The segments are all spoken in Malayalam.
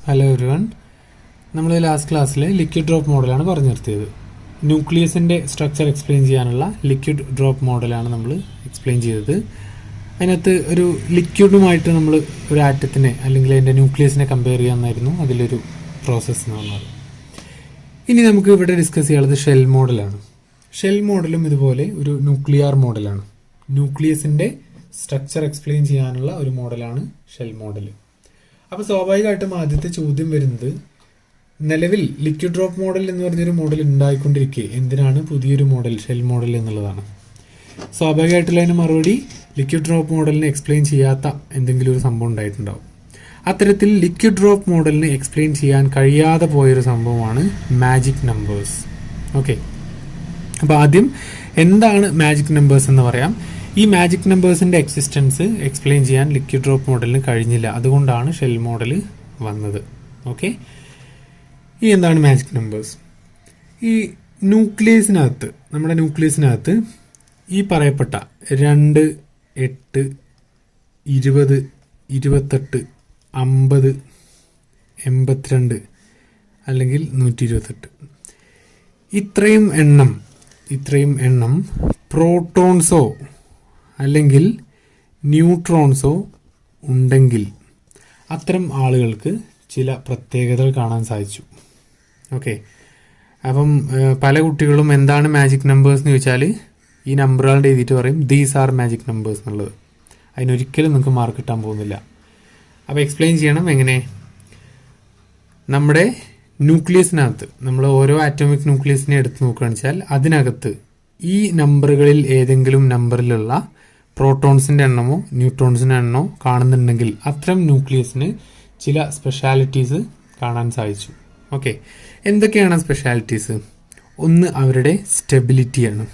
Hello everyone. നമ്മൾ ലാസ്റ്റ് ക്ലാസ്സിൽ ലിക്വിഡ് ഡ്രോപ്പ് മോഡലാണ് പറഞ്ഞു നിർത്തിയത്. ന്യൂക്ലിയസിൻ്റെ സ്ട്രക്ചർ എക്സ്പ്ലെയിൻ ചെയ്യാനുള്ള ലിക്വിഡ് ഡ്രോപ്പ് മോഡലാണ് നമ്മൾ എക്സ്പ്ലെയിൻ ചെയ്തത്. അതിനകത്ത് ഒരു ലിക്വിഡുമായിട്ട് നമ്മൾ ഒരു ആറ്റത്തിനെ അല്ലെങ്കിൽ അതിൻ്റെ ന്യൂക്ലിയസിനെ കമ്പയർ ചെയ്യാമെന്നായിരുന്നു അതിലൊരു പ്രോസസ്സ് എന്ന് പറഞ്ഞത്. ഇനി നമുക്ക് ഇവിടെ ഡിസ്കസ് ചെയ്യാനുള്ളത് ഷെൽ മോഡലാണ്. ഷെൽ മോഡലും ഇതുപോലെ ഒരു ന്യൂക്ലിയർ മോഡലാണ്. ന്യൂക്ലിയസിൻ്റെ സ്ട്രക്ചർ എക്സ്പ്ലെയിൻ ചെയ്യാനുള്ള ഒരു മോഡലാണ് ഷെൽ മോഡൽ. അപ്പോൾ സ്വാഭാവികമായിട്ടും ആദ്യത്തെ ചോദ്യം വരുന്നത്, നിലവിൽ ലിക്വിഡ് ഡ്രോപ്പ് മോഡൽ എന്ന് പറഞ്ഞൊരു മോഡൽ ഉണ്ടായിക്കൊണ്ടിരിക്കെ എന്തിനാണ് പുതിയൊരു മോഡൽ ഷെൽ മോഡൽ എന്നുള്ളതാണ്. സ്വാഭാവികമായിട്ടുള്ള അതിന് മറുപടി ലിക്വിഡ് ഡ്രോപ്പ് മോഡലിനെ എക്സ്പ്ലെയിൻ ചെയ്യാത്ത എന്തെങ്കിലും ഒരു സംഭവം ഉണ്ടായിട്ടുണ്ടാവും. അത്തരത്തിൽ ലിക്വിഡ് ഡ്രോപ്പ് മോഡലിനെ എക്സ്പ്ലെയിൻ ചെയ്യാൻ കഴിയാതെ പോയൊരു സംഭവമാണ് മാജിക് നമ്പേഴ്സ്. ഓക്കെ, അപ്പോൾ ആദ്യം എന്താണ് മാജിക് നമ്പേഴ്സ് എന്ന് പറയാം. ഈ മാജിക് നമ്പേഴ്സിൻ്റെ എക്സിസ്റ്റൻസ് എക്സ്പ്ലെയിൻ ചെയ്യാൻ ലിക്വിഡ് ഡ്രോപ്പ് മോഡലിന് കഴിഞ്ഞില്ല, അതുകൊണ്ടാണ് ഷെൽ മോഡൽ വന്നത്. ഓക്കെ, ഈ എന്താണ് മാജിക് നമ്പേഴ്സ്? ഈ ന്യൂക്ലിയസിനകത്ത്, നമ്മുടെ ന്യൂക്ലിയസിനകത്ത് ഈ പറയപ്പെട്ട 2, 8, 20, 28, 50, 82 അല്ലെങ്കിൽ 128 ഇത്രയും എണ്ണം പ്രോട്ടോൺസോ അല്ലെങ്കിൽ ന്യൂട്രോൺസോ ഉണ്ടെങ്കിൽ അത്തരം ആളുകൾക്ക് ചില പ്രത്യേകതകൾ കാണാൻ സാധിച്ചു. ഓക്കെ, അപ്പം പല കുട്ടികളും എന്താണ് മാജിക് നമ്പേഴ്സ് എന്ന് ചോദിച്ചാൽ ഈ നമ്പറുകളുടെ എഴുതിയിട്ട് പറയും ദീസ് ആർ മാജിക് നമ്പേഴ്സ് എന്നുള്ളത്. അതിനൊരിക്കലും നിങ്ങൾക്ക് മാർക്ക് കിട്ടാൻ പോകുന്നില്ല. അപ്പോൾ എക്സ്പ്ലെയിൻ ചെയ്യണം എങ്ങനെ. നമ്മുടെ ന്യൂക്ലിയസിനകത്ത് നമ്മൾ ഓരോ ആറ്റോമിക് ന്യൂക്ലിയസിനെ എടുത്ത് നോക്കുകയാണെന്ന് വെച്ചാൽ അതിനകത്ത് ഈ നമ്പറുകളിൽ ഏതെങ്കിലും നമ്പറിലുള്ള പ്രോട്ടോൺസിൻ്റെ എണ്ണമോ ന്യൂട്രോൺസിൻ്റെ എണ്ണമോ കാണുന്നുണ്ടെങ്കിൽ അത്തരം ന്യൂക്ലിയസിന് ചില സ്പെഷ്യാലിറ്റീസ് കാണാൻ സാധിച്ചു. ഓക്കെ, എന്തൊക്കെയാണ് സ്പെഷ്യാലിറ്റീസ്? ഒന്ന് അവരുടെ സ്റ്റെബിലിറ്റിയാണ്.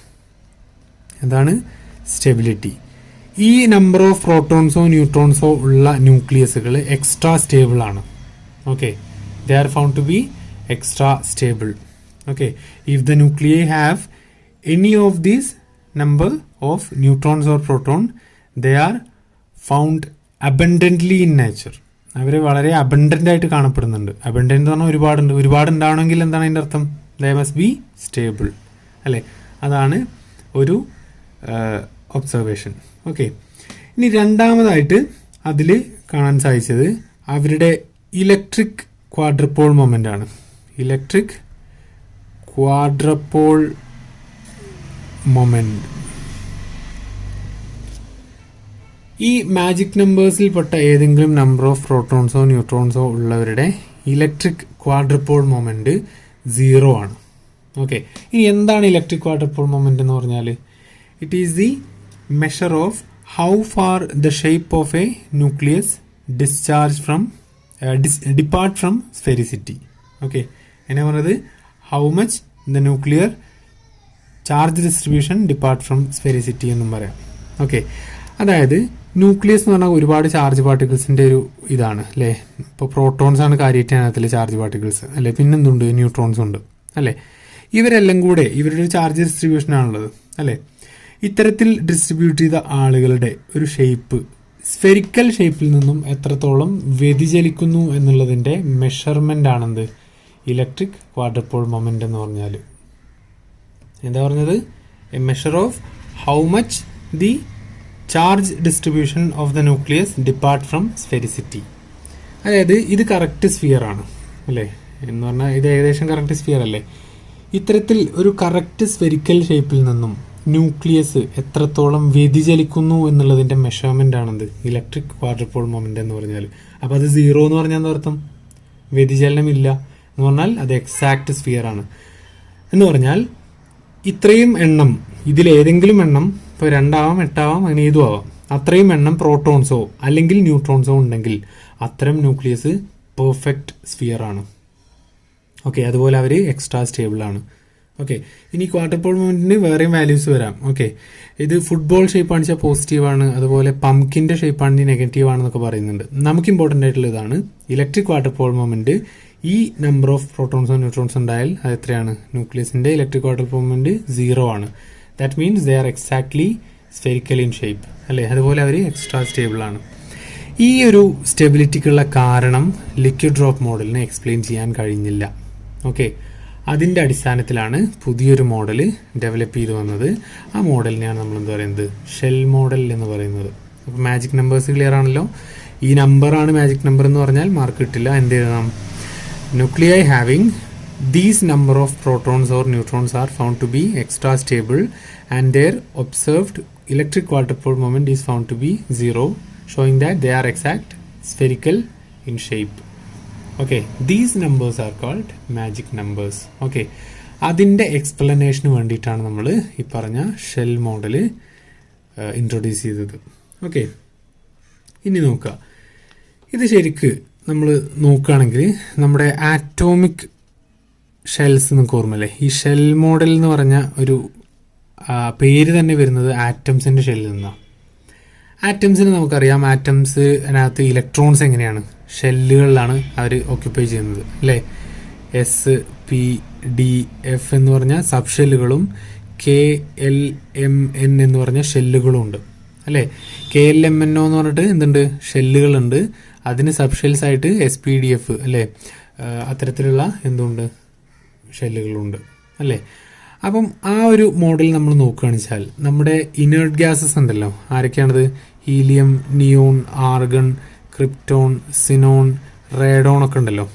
എന്താണ് സ്റ്റെബിലിറ്റി? ഈ നമ്പർ ഓഫ് പ്രോട്ടോൺസോ ന്യൂട്രോൺസോ ഉള്ള ന്യൂക്ലിയസുകൾ എക്സ്ട്രാ സ്റ്റേബിൾ ആണ്. Okay, they are found to be extra stable. Okay, if the nuclei have any of these number of neutrons or proton, they are found abundantly in nature. അവർ വളരെ അബണ്ടൻ്റ് ആയിട്ട് കാണപ്പെടുന്നുണ്ട്. അബണ്ടൻ്റ് എന്ന് പറഞ്ഞാൽ ഒരുപാട് ഉണ്ടാവണമെങ്കിൽ എന്താണ് അതിൻ്റെ അർത്ഥം? they must be stable അല്ലേ? അതാണ് ഒരു ഒബ്സർവേഷൻ. ഓക്കെ, ഇനി രണ്ടാമതായിട്ട് അതിൽ കാണാൻ സാധിച്ചത് അവരുടെ ഇലക്ട്രിക് ക്വാഡ്രപ്പോൾ മൊമെൻ്റ് ആണ്. ഇലക്ട്രിക് ക്വാഡ്രപ്പോൾ മൊമെൻ്റ് ഈ മാജിക് നമ്പേഴ്സിൽപ്പെട്ട ഏതെങ്കിലും നമ്പർ ഓഫ് പ്രോട്ടോൺസോ ന്യൂട്രോൺസോ ഉള്ളവരുടെ ഇലക്ട്രിക് ക്വാഡ്രപ്പോൾ മൊമെൻ്റ് 0 ആണ്. ഓക്കെ, ഇനി എന്താണ് ഇലക്ട്രിക് ക്വാഡ്രപ്പോൾ മൊമെൻ്റ് എന്ന് പറഞ്ഞാൽ? It is the measure of how far the shape of a nucleus depart from sphericity. Okay, എന്നാ പറഞ്ഞത്? How much the nuclear charge distribution depart from sphericity എന്നും പറയാം. ഓക്കെ, അതായത് ന്യൂക്ലിയസ് എന്ന് പറഞ്ഞാൽ ഒരുപാട് ചാർജ് പാർട്ടിക്കിൾസിൻ്റെ ഒരു ഇതാണ് അല്ലേ. ഇപ്പോൾ പ്രോട്ടോൺസ് ആണ് കാര്യമായിട്ട് അതിനകത്തിലെ ചാർജ് പാർട്ടിക്കിൾസ് അല്ലേ, പിന്നെന്തുണ്ട്? ന്യൂട്രോൺസ് ഉണ്ട് അല്ലേ. ഇവരെല്ലാം കൂടെ ഇവരുടെ ചാർജ് ഡിസ്ട്രിബ്യൂഷൻ ആണുള്ളത് അല്ലേ. ഇത്തരത്തിൽ ഡിസ്ട്രിബ്യൂട്ട് ചെയ്ത ആളുകളുടെ ഒരു ഷേപ്പ് സ്ഫെറിക്കൽ ഷേപ്പിൽ നിന്നും എത്രത്തോളം വ്യതിചലിക്കുന്നു എന്നുള്ളതിൻ്റെ മെഷർമെൻ്റ് ആണെന്ത്? ഇലക്ട്രിക് ക്വാഡ്രപ്പോൾ മൊമെൻ്റ് എന്ന് പറഞ്ഞാൽ. എന്താ പറഞ്ഞത്? A measure of how much the charge distribution of the nucleus depart from sphericity. അതായത് ഇത് കറക്റ്റ് സ്ഫിയർ ആണ് അല്ലേ എന്ന് പറഞ്ഞാൽ ഇത് ഏകദേശം കറക്റ്റ് സ്ഫിയർ അല്ലേ. ഇത്തരത്തിൽ ഒരു കറക്റ്റ് സ്ഫെറിക്കൽ ഷേപ്പിൽ നിന്നും ന്യൂക്ലിയസ് എത്രത്തോളം വ്യതിചലിക്കുന്നു എന്നുള്ളതിൻ്റെ മെഷർമെൻ്റ് ആണെന്ത്? ഇലക്ട്രിക് ക്വാഡ്രപ്പോൾ മൊമെൻ്റ് എന്ന് പറഞ്ഞാൽ. അപ്പോൾ അത് 0 എന്ന് പറഞ്ഞാൽ എന്താ അർത്ഥം? വ്യതിചലനമില്ല എന്ന് പറഞ്ഞാൽ അത് എക്സാക്റ്റ് സ്ഫിയർ ആണ് എന്ന് പറഞ്ഞാൽ ഇത്രയും എണ്ണം, ഇതിലേതെങ്കിലും എണ്ണം, ഇപ്പോൾ 2 ആവാം 8 ആവാം അങ്ങനെ ഏതും ആവാം, അത്രയും എണ്ണം പ്രോട്ടോൺസോ അല്ലെങ്കിൽ ന്യൂട്രോൺസോ ഉണ്ടെങ്കിൽ അത്തരം ന്യൂക്ലിയസ് പെർഫെക്റ്റ് സ്ഫിയർ ആണ്. ഓക്കെ, അതുപോലെ അവർ എക്സ്ട്രാ സ്റ്റേബിൾ ആണ്. ഓക്കെ, ഇനി ക്വാഡ്രപ്പോൾ മൊമെന്റിന് വേറെയും വാല്യൂസ് വരാം. ഓക്കെ, ഇത് ഫുട്ബോൾ ഷേപ്പാണ് വെച്ചാൽ പോസിറ്റീവാണ്, അതുപോലെ പംകിൻ്റെ ഷേപ്പാണെങ്കിൽ നെഗറ്റീവ് ആണെന്നൊക്കെ പറയുന്നുണ്ട്. നമുക്ക് ഇമ്പോർട്ടൻ്റ് ആയിട്ടുള്ള ഇതാണ് ഇലക്ട്രിക് ക്വാഡ്രപ്പോൾ മൊമെന്റ്. ഈ നമ്പർ ഓഫ് പ്രോട്ടോൺസോ ന്യൂട്രോൺസോ ഉണ്ടായാൽ അത് എത്രയാണ്? ന്യൂക്ലിയസിൻ്റെ ഇലക്ട്രിക് ക്വാഡ്രപ്പോൾ മൊമെന്റ് 0 ആണ്. That means they are exactly spherical in shape അല്ലേ. അതുപോലെ അവർ എക്സ്ട്രാ സ്റ്റേബിൾ ആണ്. ഈ ഒരു സ്റ്റെബിലിറ്റിക്കുള്ള കാരണം ലിക്വിഡ് ഡ്രോപ്പ് മോഡലിന് എക്സ്പ്ലെയിൻ ചെയ്യാൻ കഴിഞ്ഞില്ല. ഓക്കെ, അതിൻ്റെ അടിസ്ഥാനത്തിലാണ് പുതിയൊരു മോഡൽ ഡെവലപ്പ് ചെയ്ത് വന്നത്. ആ മോഡലിനെയാണ് നമ്മൾ എന്ത് പറയുന്നത്, ഷെൽ മോഡൽ എന്ന് പറയുന്നത്. അപ്പോൾ മാജിക് നമ്പേഴ്സ് ക്ലിയർ ആണല്ലോ. ഈ നമ്പറാണ് മാജിക് നമ്പർ എന്ന് പറഞ്ഞാൽ മാർക്ക് കിട്ടില്ല. എന്ത് എഴുതാം, nuclei having these number of protons or neutrons are found to be extra stable and their observed electric quarter pole moment is found to be 0, showing that they are exact spherical in shape. Okay, these numbers are called magic numbers. Okay, അതിൻ്റെ എക്സ്പ്ലനേഷന് വേണ്ടിയിട്ടാണ് നമ്മൾ ഈ പറഞ്ഞ ഷെൽ മോഡൽ ഇൻട്രൊഡ്യൂസ് ചെയ്തത്. ഓക്കെ, ഇനി നോക്കുക. ഇത് ശരിക്ക് നമ്മൾ നോക്കുകയാണെങ്കിൽ നമ്മുടെ ആറ്റോമിക് ഷെൽസ് നിങ്ങൾക്ക് ഓർമ്മല്ലേ? ഈ ഷെൽ മോഡൽ എന്ന് പറഞ്ഞ ഒരു പേര് തന്നെ വരുന്നത് ആറ്റംസിൻ്റെ ഷെല്ലിൽ നിന്നാണ്. ആറ്റംസിന് നമുക്കറിയാം, ആറ്റംസിനകത്ത് ഇലക്ട്രോൺസ് എങ്ങനെയാണ് ഷെല്ലുകളിലാണ് അവർ ഓക്യുപ്പൈ ചെയ്യുന്നത് അല്ലേ? എസ്, പി, ഡി, എഫ് എന്ന് പറഞ്ഞ സബ് ഷെല്ലുകളും കെ, എൽ, എം, എൻ എന്ന് പറഞ്ഞ ഷെല്ലുകളും ഉണ്ട് അല്ലേ? കെ, എൽ, എം, എൻ എന്ന് പറഞ്ഞിട്ട് എന്തുണ്ട്, ഷെല്ലുകളുണ്ട്. അതിന് സബ് ഷെൽസ് ആയിട്ട് എസ്, പി, ഡി, എഫ് അല്ലേ, അത്തരത്തിലുള്ള എന്തുണ്ട്, ഷെല്ലുകളുണ്ട് അല്ലേ? അപ്പം ആ ഒരു മോഡൽ നമ്മൾ നോക്കുകയാണെന്ന് വെച്ചാൽ നമ്മുടെ ഇനേർട്ട് ഗ്യാസസ് ഉണ്ടല്ലോ, ആരൊക്കെയാണത്? Helium, neon, argon, krypton, xenon, radon ഒക്കെ ഉണ്ടല്ലോ.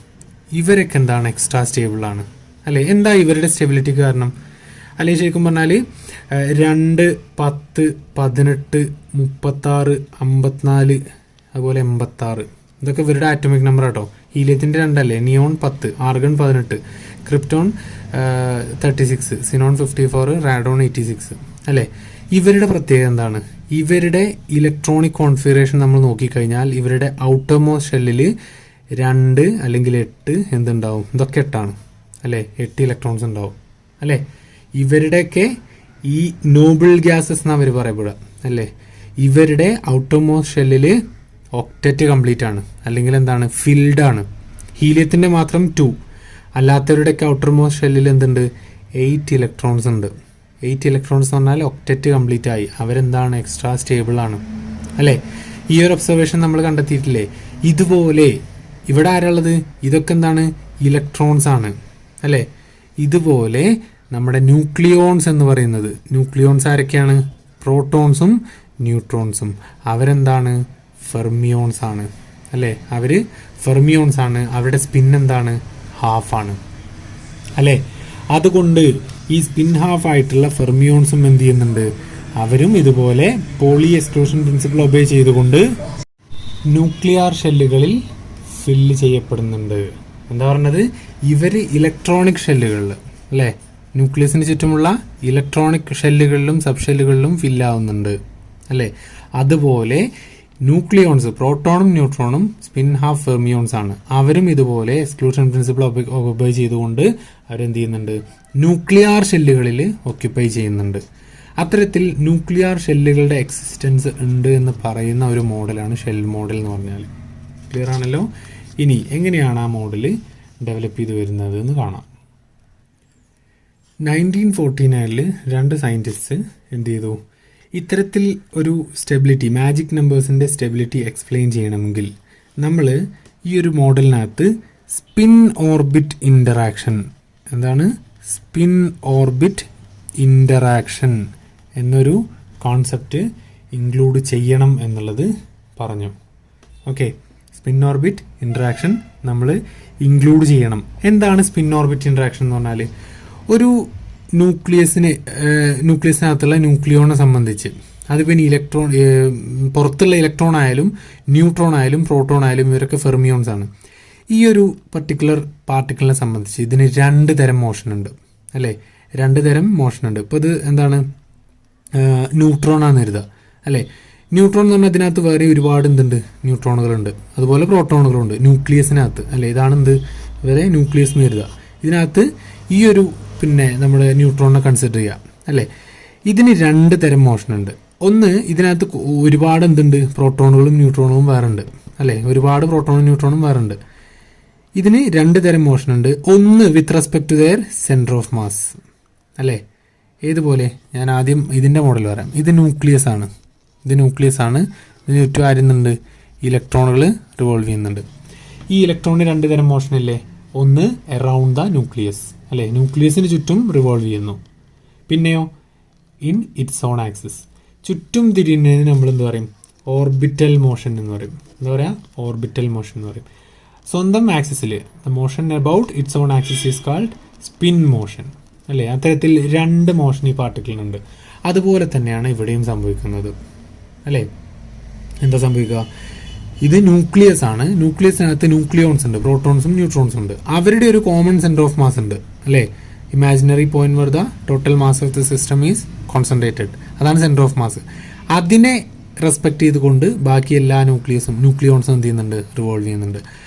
ഇവരൊക്കെ എന്താണ്, എക്സ്ട്രാ സ്റ്റേബിൾ ആണ് അല്ലേ? എന്താ ഇവരുടെ സ്റ്റെബിലിറ്റിക്ക് കാരണം? അല്ലെങ്കിൽ ശരിക്കും പറഞ്ഞാൽ 2, 10, 18, 36, 54 അതുപോലെ 86 ഇതൊക്കെ ഇവരുടെ ആറ്റോമിക് നമ്പർ ആട്ടോ. ഹീലിയത്തിൻ്റെ 2 അല്ലേ? Neon 10, argon 18, krypton 36, xenon 54, radon 86 അല്ലേ? ഇവരുടെ പ്രത്യേകത എന്താണ്? ഇവരുടെ ഇലക്ട്രോണിക് കോൺഫിഗറേഷൻ നമ്മൾ നോക്കിക്കഴിഞ്ഞാൽ ഇവരുടെ ഔട്ടർ മോസ്റ്റ് ഷെല്ലിൽ 2 അല്ലെങ്കിൽ 8 എന്തുണ്ടാവും? ഇതൊക്കെ 8 അല്ലേ? 8 ഇലക്ട്രോൺസ് ഉണ്ടാവും അല്ലേ? ഇവരുടെയൊക്കെ ഈ നോബിൾ ഗ്യാസസ് എന്നാണ് അവർ പറയപ്പെടുക അല്ലേ? ഇവരുടെ ഔട്ടർ മോസ്റ്റ് ഷെല്ലിൽ ഒക്ടറ്റ് കംപ്ലീറ്റ് ആണ്, അല്ലെങ്കിൽ എന്താണ്, ഫിൽഡ് ആണ്. ഹീലിയത്തിൻ്റെ മാത്രം 2, അല്ലാത്തവരുടെയൊക്കെ ഔട്ടർ മോസ്റ്റ് ഷെല്ലിൽ എന്തുണ്ട്, 8 ഇലക്ട്രോൺസ് ഉണ്ട്. 8 ഇലക്ട്രോൺസ് എന്ന് പറഞ്ഞാൽ ഒക്ടറ്റ് കംപ്ലീറ്റ് ആയി, അവരെന്താണ്, എക്സ്ട്രാ സ്റ്റേബിൾ ആണ് അല്ലേ? ഈ ഒരു ഒബ്സർവേഷൻ നമ്മൾ കണ്ടെത്തിയിട്ടില്ലേ? ഇതുപോലെ ഇവിടെ ആരാളുള്ളത്? ഇതൊക്കെ എന്താണ്, ഇലക്ട്രോൺസ് ആണ് അല്ലേ? ഇതുപോലെ നമ്മുടെ ന്യൂക്ലിയോൺസ് എന്ന് പറയുന്നത്, ന്യൂക്ലിയോൺസ് ആരൊക്കെയാണ്? പ്രോട്ടോൺസും ന്യൂട്രോൺസും. അവരെന്താണ്, ഫെർമിയോൺസ് ആണ് അല്ലേ? അവർ ഫെർമിയോൺസ് ആണ്. അവരുടെ സ്പിൻ എന്താണ്, ഹാഫാണ് അല്ലേ? അതുകൊണ്ട് ഈ സ്പിൻ ഹാഫ് ആയിട്ടുള്ള ഫെർമിയോൺസും എന്ത് ചെയ്യുന്നുണ്ട്, അവരും ഇതുപോലെ പോളി എക്സ്ക്ലൂഷൻ പ്രിൻസിപ്പിൾ ഒബേ ചെയ്തുകൊണ്ട് ന്യൂക്ലിയർ ഷെല്ലുകളിൽ ഫില്ല് ചെയ്യപ്പെടുന്നുണ്ട്. എന്താ പറഞ്ഞത്, ഇവർ ഇലക്ട്രോണിക് ഷെല്ലുകളിൽ അല്ലേ, ന്യൂക്ലിയസിന് ചുറ്റുമുള്ള ഇലക്ട്രോണിക് ഷെല്ലുകളിലും സബ് ഷെല്ലുകളിലും ഫില്ലാവുന്നുണ്ട് അല്ലേ? അതുപോലെ ന്യൂക്ലിയോൺസ്, പ്രോട്ടോണും ന്യൂട്രോണും സ്പിൻ ഹാഫ് ഫെർമിയോൺസ് ആണ്. അവരും ഇതുപോലെ എക്സ്ക്ലൂഷൻ പ്രിൻസിപ്പിൾ ഒക്യുപ്പൈ ചെയ്തുകൊണ്ട് അവരെന്ത് ചെയ്യുന്നുണ്ട്, ന്യൂക്ലിയർ ഷെല്ലുകളിൽ ഒക്യുപ്പൈ ചെയ്യുന്നുണ്ട്. അത്തരത്തിൽ ന്യൂക്ലിയർ ഷെല്ലുകളുടെ എക്സിസ്റ്റൻസ് ഉണ്ട് എന്ന് പറയുന്ന ഒരു മോഡലാണ് ഷെൽ മോഡൽ എന്ന് പറഞ്ഞാൽ. ക്ലിയർ ആണല്ലോ? ഇനി എങ്ങനെയാണ് ആ മോഡൽ ഡെവലപ്പ് ചെയ്ത് വരുന്നത് എന്ന് കാണാം. 1949 2 സയൻറ്റിസ്റ്റ് എന്ത് ചെയ്തു, ഇത്തരത്തിൽ ഒരു സ്റ്റെബിലിറ്റി, മാജിക് നമ്പേഴ്സിൻ്റെ സ്റ്റെബിലിറ്റി എക്സ്പ്ലെയിൻ ചെയ്യണമെങ്കിൽ നമ്മൾ ഈ ഒരു മോഡലിനകത്ത് സ്പിൻ ഓർബിറ്റ് ഇൻ്ററാക്ഷൻ, എന്താണ് സ്പിൻ ഓർബിറ്റ് ഇൻ്ററാക്ഷൻ എന്നൊരു കോൺസെപ്റ്റ് ഇൻക്ലൂഡ് ചെയ്യണം എന്നുള്ളത് പറഞ്ഞു. ഓക്കെ, സ്പിൻ ഓർബിറ്റ് ഇൻ്ററാക്ഷൻ നമ്മൾ ഇൻക്ലൂഡ് ചെയ്യണം. എന്താണ് സ്പിൻ ഓർബിറ്റ് ഇൻ്ററാക്ഷൻ എന്ന് പറഞ്ഞാൽ, ഒരു ന്യൂക്ലിയസിനകത്തുള്ള ന്യൂക്ലിയോണെ സംബന്ധിച്ച് അതിപ്പോൾ ഇനി പുറത്തുള്ള ഇലക്ട്രോൺ ആയാലും ന്യൂട്രോൺ ആയാലും പ്രോട്ടോൺ ആയാലും ഇവരൊക്കെ ഫെർമിയോൺസ് ആണ്. ഈ ഒരു പർട്ടിക്കുലർ പാർട്ടിക്കിളിനെ സംബന്ധിച്ച് ഇതിന് 2 തരം മോഷൻ ഉണ്ട് അല്ലേ? 2 തരം മോഷൻ ഉണ്ട്. ഇപ്പോൾ ഇത് എന്താണ്, ന്യൂട്രോൺ ആണെന്ന് കരുതുക അല്ലേ? ന്യൂട്രോൺ എന്ന് പറഞ്ഞാൽ അതിനകത്ത് വേറെ ഒരുപാട് എന്തുണ്ട്, ന്യൂട്രോണുകളുണ്ട്, അതുപോലെ പ്രോട്ടോണുകളുണ്ട് ന്യൂക്ലിയസിനകത്ത് അല്ലേ? ഇതാണ് എന്ത്, ഇവരെ ന്യൂക്ലിയസ് എന്ന് കരുതുക. ഇതിനകത്ത് ഈ ഒരു നമ്മുടെ ന്യൂട്രോണിനെ കൺസിഡർ ചെയ്യാം അല്ലേ? ഇതിന് 2 തരം മോഷൻ ഉണ്ട്. ഒന്ന്, ഇതിനകത്ത് ഒരുപാട് എന്തുണ്ട്, പ്രോട്ടോണുകളും ന്യൂട്രോണും വേറെ ഉണ്ട് അല്ലേ? ഒരുപാട് പ്രോട്ടോണും ന്യൂട്രോണും വേറെ ഉണ്ട്. ഇതിന് 2 തരം മോഷൻ ഉണ്ട്. ഒന്ന് with respect to their centre of mass അല്ലേ? ഏതുപോലെ, ഞാൻ ആദ്യം ഇതിൻ്റെ മോഡൽ പറയാം. ഇത് ന്യൂക്ലിയസ് ആണ്. ഇതിന് ചുറ്റും ആരുന്നുണ്ട്, ഇലക്ട്രോണുകൾ റിവോൾവ് ചെയ്യുന്നുണ്ട്. ഈ ഇലക്ട്രോണിന് 2 തരം മോഷൻ ഇല്ലേ? ഒന്ന് എറൗണ്ട് ദ ന്യൂക്ലിയസ് അല്ലേ, ന്യൂക്ലിയസിന് ചുറ്റും റിവോൾവ് ചെയ്യുന്നു. പിന്നെയോ ഇൻ ഇറ്റ്സ് ഓൺ ആക്സിസ്, ചുറ്റും തിരിയുന്നതിന് നമ്മൾ എന്ത് പറയും? ഓർബിറ്റൽ മോഷൻ എന്ന് പറയും. എന്താ പറയുക? ഓർബിറ്റൽ മോഷൻ എന്ന് പറയും. സ്വന്തം ആക്സിസിൽ the motion about it's on axis is called spin motion അല്ലേ. അത്തരത്തിൽ 2 മോഷൻ ഈ പാർട്ടിക്കിളിനുണ്ട്. അതുപോലെ തന്നെയാണ് ഇവിടെയും സംഭവിക്കുന്നത് അല്ലേ. എന്താ സംഭവിക്കുക? ഇത് ന്യൂക്ലിയസ് ആണ്. ന്യൂക്ലിയസിനകത്ത് ന്യൂക്ലിയോൺസ് ഉണ്ട്, പ്രോട്ടോൺസും ന്യൂട്രോൺസും ഉണ്ട്. അവരുടെ ഒരു കോമൺ സെന്റർ ഓഫ് മാസ് ഉണ്ട് അല്ലേ. Imaginary point where the total mass of the system is concentrated. അതാണ് സെന്റർ ഓഫ് മാസ്. അതിനെ റെസ്പെക്ട് ചെയ്തുകൊണ്ട് ബാക്കി എല്ലാ ന്യൂക്ലിയോൺസും എന്ത് ചെയ്യുന്നുണ്ട്? റിവോൾവ് ചെയ്യുന്നുണ്ട്.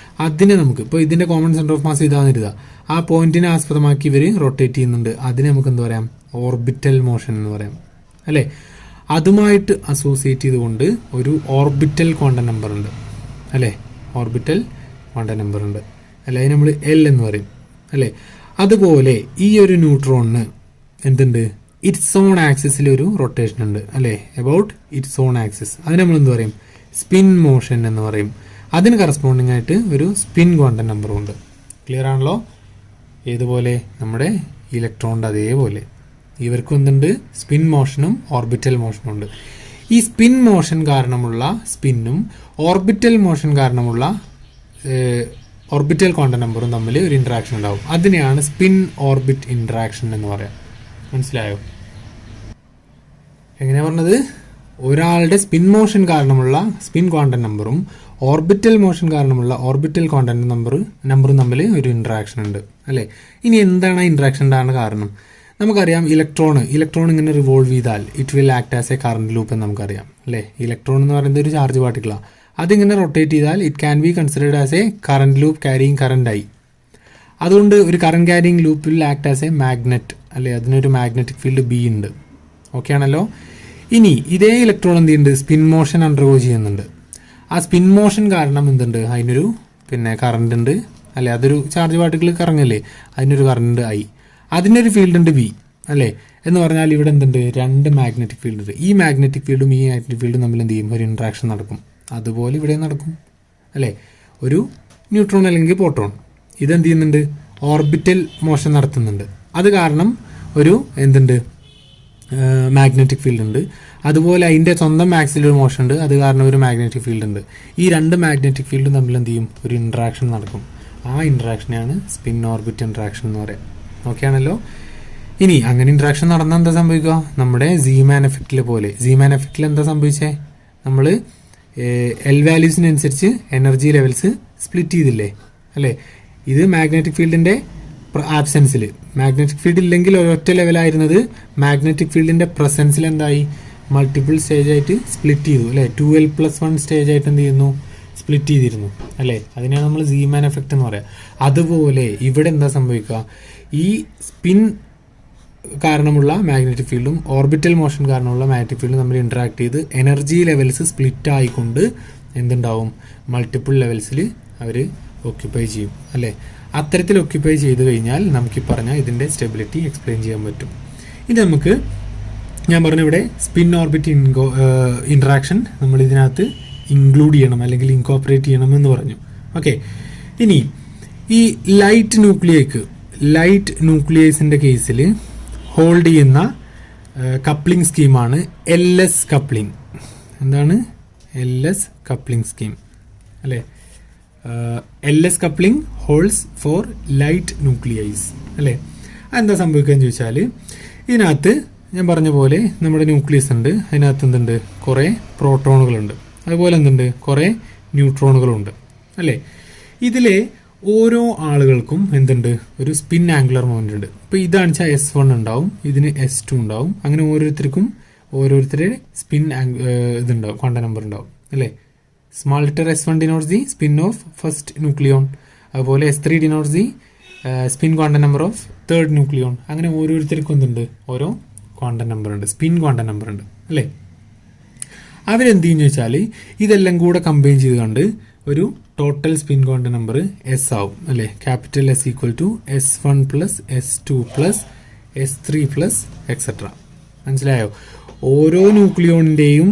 അതിനെ നമുക്ക് ഇപ്പോൾ ഇതിന്റെ കോമൺ സെന്റർ ഓഫ് മാസ് ഇതാന്നിരുതാ, ആ പോയിന്റിനെ ആസ്പദമാക്കി ഇവർ റൊട്ടേറ്റ് ചെയ്യുന്നുണ്ട്. അതിനെ നമുക്ക് എന്താ പറയാം? ഓർബിറ്റൽ മോഷൻ എന്ന് പറയാം അല്ലേ. അതുമായിട്ട് അസോസിയേറ്റ് ചെയ്തുകൊണ്ട് ഒരു ഓർബിറ്റൽ ക്വാണ്ടം നമ്പർ ഉണ്ട് അല്ലേ. ഓർബിറ്റൽ ക്വാണ്ടം നമ്പർ ഉണ്ട് അല്ലേ. അതിന് നമ്മൾ എൽ എന്ന് പറയും അല്ലേ. അതുപോലെ ഈ ഒരു ന്യൂട്രോണിന് എന്തുണ്ട്? ഇറ്റ്സ് ഓൺ ആക്സിസിൽ ഒരു റൊട്ടേഷൻ ഉണ്ട് അല്ലേ, അബൌട്ട് ഇറ്റ്സ് ഓൺ ആക്സിസ്. അതിന് നമ്മൾ എന്ത് പറയും? സ്പിൻ മോഷൻ എന്ന് പറയും. അതിന് കറസ്പോണ്ടിങ് ആയിട്ട് ഒരു സ്പിൻ ക്വാണ്ടം നമ്പറും ഉണ്ട്. ക്ലിയർ ആണല്ലോ? ഏതുപോലെ? നമ്മുടെ ഇലക്ട്രോണിൻ്റെ അതേപോലെ ഇവർക്കും എന്തുണ്ട്? സ്പിൻ മോഷനും ഓർബിറ്റൽ മോഷനും ഉണ്ട്. ഈ സ്പിൻ മോഷൻ കാരണമുള്ള സ്പിന്നും ഓർബിറ്റൽ മോഷൻ കാരണമുള്ള ഓർബിറ്റൽ ക്വാണ്ടം നമ്പറും തമ്മിൽ ഒരു ഇൻട്രാക്ഷൻ ഉണ്ടാവും. അതിനെയാണ് സ്പിൻ ഓർബിറ്റ് ഇൻട്രാക്ഷൻ എന്ന് പറയാം. മനസ്സിലായോ? എങ്ങനെയാ പറഞ്ഞത്? ഒരാളുടെ സ്പിൻ മോഷൻ കാരണമുള്ള സ്പിൻ ക്വാണ്ടം നമ്പറും ഓർബിറ്റൽ മോഷൻ കാരണമുള്ള ഓർബിറ്റൽ ക്വാണ്ടം നമ്പറും തമ്മിൽ ഒരു ഇൻട്രാക്ഷൻ ഉണ്ട് അല്ലേ. ഇനി എന്താണ് ആ ഇൻട്രാക്ഷൻ ഉണ്ടാകുന്ന കാരണം? നമുക്കറിയാം ഇലക്ട്രോൺ ഇങ്ങനെ റിവോൾവ് ചെയ്താൽ it will act as A current loop എന്ന് നമുക്കറിയാം അല്ലേ. ഇലക്ട്രോൺ എന്ന് പറയുന്നത് ഒരു ചാർജ് പാർട്ടിക്കിളാണ്. അതിങ്ങനെ റൊട്ടേറ്റ് ചെയ്താൽ it can be considered as A current loop carrying current ആയി. അതുകൊണ്ട് ഒരു current carrying loop will act as A magnet അല്ലേ. അതിനൊരു മാഗ്നറ്റിക് ഫീൽഡ് ബി ഉണ്ട്. ഓക്കെ ആണല്ലോ. ഇനി ഇതേ ഇലക്ട്രോൺ എന്ത് ചെയ്യുന്നുണ്ട്? സ്പിൻ മോഷൻ അണ്ടർഗോ ചെയ്യുന്നുണ്ട്. ആ സ്പിൻ മോഷൻ കാരണം എന്തുണ്ട്? അതിനൊരു കറണ്ട് ഉണ്ട് അല്ലേ. അതൊരു ചാർജ് പാർട്ടിക്കിൾ കറങ്ങല്ലേ, അതിനൊരു കറണ്ട് ആയി. അതിനൊരു ഫീൽഡ് ഉണ്ട് ബി അല്ലേ. എന്ന് പറഞ്ഞാൽ ഇവിടെ എന്തുണ്ട്? 2 മാഗ്നറ്റിക് ഫീൽഡ് ഉണ്ട്. ഈ മാഗ്നറ്റിക് ഫീൽഡും ഈ മാഗ്നറ്റിക് ഫീൽഡും തമ്മിൽ എന്ത് ചെയ്യും? ഒരു ഇൻട്രാക്ഷൻ നടക്കും. അതുപോലെ ഇവിടെ നടക്കും അല്ലേ. ഒരു ന്യൂട്രോൺ അല്ലെങ്കിൽ പ്രോട്ടോൺ ഇതെന്ത് ചെയ്യുന്നുണ്ട്? ഓർബിറ്റൽ മോഷൻ നടത്തുന്നുണ്ട്. അത് കാരണം ഒരു എന്തുണ്ട്? മാഗ്നറ്റിക് ഫീൽഡ് ഉണ്ട്. അതുപോലെ അതിൻ്റെ സ്വന്തം ആക്സിൽ ഒരു മോഷൻ ഉണ്ട്. അത് കാരണം ഒരു മാഗ്നറ്റിക് ഫീൽഡ് ഉണ്ട്. ഈ 2 മാഗ്നറ്റിക് ഫീൽഡും തമ്മിൽ എന്ത് ചെയ്യും? ഒരു ഇൻട്രാക്ഷൻ നടക്കും. ആ ഇൻട്രാക്ഷനെയാണ് സ്പിൻ ഓർബിറ്റ് ഇൻട്രാക്ഷൻ എന്ന് പറയാം. ഓക്കെ ആണല്ലോ. ഇനി അങ്ങനെ ഇൻട്രാക്ഷൻ നടന്നാൽ എന്താ സംഭവിക്കുക? നമ്മുടെ സീമാൻ എഫക്റ്റിലെ പോലെ. സീമാൻ എഫക്റ്റിൽ എന്താ സംഭവിച്ചേ? നമ്മൾ എൽ വാല്യൂസിനനുസരിച്ച് എനർജി ലെവൽസ് സ്പ്ലിറ്റ് ചെയ്തില്ലേ അല്ലേ. ഇത് മാഗ്നറ്റിക് ഫീൽഡിൻ്റെ ആബ്സെൻസിൽ, മാഗ്നറ്റിക് ഫീൽഡ് ഇല്ലെങ്കിൽ ഒരൊറ്റ ലെവലായിരുന്നത് മാഗ്നറ്റിക് ഫീൽഡിൻ്റെ പ്രസൻസിൽ എന്തായി? മൾട്ടിപ്പിൾ സ്റ്റേജ് ആയിട്ട് സ്പ്ലിറ്റ് ചെയ്തു അല്ലേ. 2l+1 സ്റ്റേജ് ആയിട്ട് എന്ത് ചെയ്യുന്നു? സ്പ്ലിറ്റ് ചെയ്തിരുന്നു അല്ലേ. അതിനെയാണ് നമ്മൾ സീമാൻ എഫക്റ്റ് എന്ന് പറയുക. അതുപോലെ ഇവിടെ എന്താ സംഭവിക്കുക? ഈ സ്പിൻ കാരണമുള്ള മാഗ്നറ്റിക് ഫീൽഡും ഓർബിറ്റൽ മോഷൻ കാരണമുള്ള മാഗ്നറ്റിക് ഫീൽഡും തമ്മിൽ ഇൻട്രാക്ട് ചെയ്ത് എനർജി ലെവൽസ് സ്പ്ലിറ്റ് ആയിക്കൊണ്ട് എന്തുണ്ടാവും? മൾട്ടിപ്പിൾ ലെവൽസിൽ അവർ ഓക്യുപ്പൈ ചെയ്യും അല്ലേ. അത്തരത്തിൽ ഓക്യുപ്പൈ ചെയ്ത് കഴിഞ്ഞാൽ നമുക്ക് ഈ പറഞ്ഞാൽ ഇതിൻ്റെ സ്റ്റെബിലിറ്റി എക്സ്പ്ലെയിൻ ചെയ്യാൻ പറ്റും. ഇത് നമുക്ക് ഞാൻ പറഞ്ഞ ഇവിടെ സ്പിൻ ഓർബിറ്റ് ഇൻട്രാക്ഷൻ നമ്മൾ ഇതിനകത്ത് ഇൻക്ലൂഡ് ചെയ്യണം അല്ലെങ്കിൽ ഇൻകോപ്പറേറ്റ് ചെയ്യണം എന്ന് പറഞ്ഞു. ഓക്കെ. ഇനി ഈ ലൈറ്റ് ന്യൂക്ലിയസിൻ്റെ കേസിൽ ഹോൾഡ് ചെയ്യുന്ന കപ്ലിംഗ് സ്കീമാണ് LS കപ്ലിംഗ്. എന്താണ് LS കപ്ലിംഗ് സ്കീം അല്ലേ. LS coupling holds for light nuclei അല്ലേ. അതെന്താ സംഭവിക്കുകയെന്ന് ചോദിച്ചാൽ ഇതിനകത്ത് ഞാൻ പറഞ്ഞ പോലെ നമ്മുടെ ന്യൂക്ലിയസ് ഉണ്ട്. അതിനകത്ത് എന്തുണ്ട്? കുറേ പ്രോട്ടോണുകളുണ്ട്. അതുപോലെ എന്തുണ്ട്? കുറേ ന്യൂട്രോണുകളുണ്ട് അല്ലേ. ഇതിലെ ഓരോ ആളുകൾക്കും എന്തുണ്ട്? ഒരു സ്പിൻ ആംഗുലർ മൊമെന്റ് ഉണ്ട്. ഇപ്പോൾ ഇതാണ് വെച്ചാൽ S1 ഉണ്ടാവും, ഇതിന് S2 ഉണ്ടാവും. അങ്ങനെ ഓരോരുത്തരുടെ സ്പിൻ ഇതുണ്ടാവും, ക്വാണ്ടം നമ്പർ ഉണ്ടാവും അല്ലേ. Small letter S1 denotes the spin of first nucleon. അതുപോലെ S3 denotes the spin quantum number of third nucleon. അങ്ങനെ ഓരോരുത്തർക്കും എന്തുണ്ട്? ഓരോ ക്വാണ്ടം നമ്പർ ഉണ്ട്, സ്പിൻ ക്വാണ്ടം നമ്പർ ഉണ്ട് അല്ലേ. അവരെന്ത് ചെയ്യുന്നു വെച്ചാൽ ഇതെല്ലാം കൂടെ കമ്പൈൻ ചെയ്തുകൊണ്ട് ഒരു total spin quantum number S ആവും അല്ലേ. Capital S = S1 + S2 + S3 + etcetera. മനസ്സിലായോ? ഓരോ ന്യൂക്ലിയോണിൻ്റെയും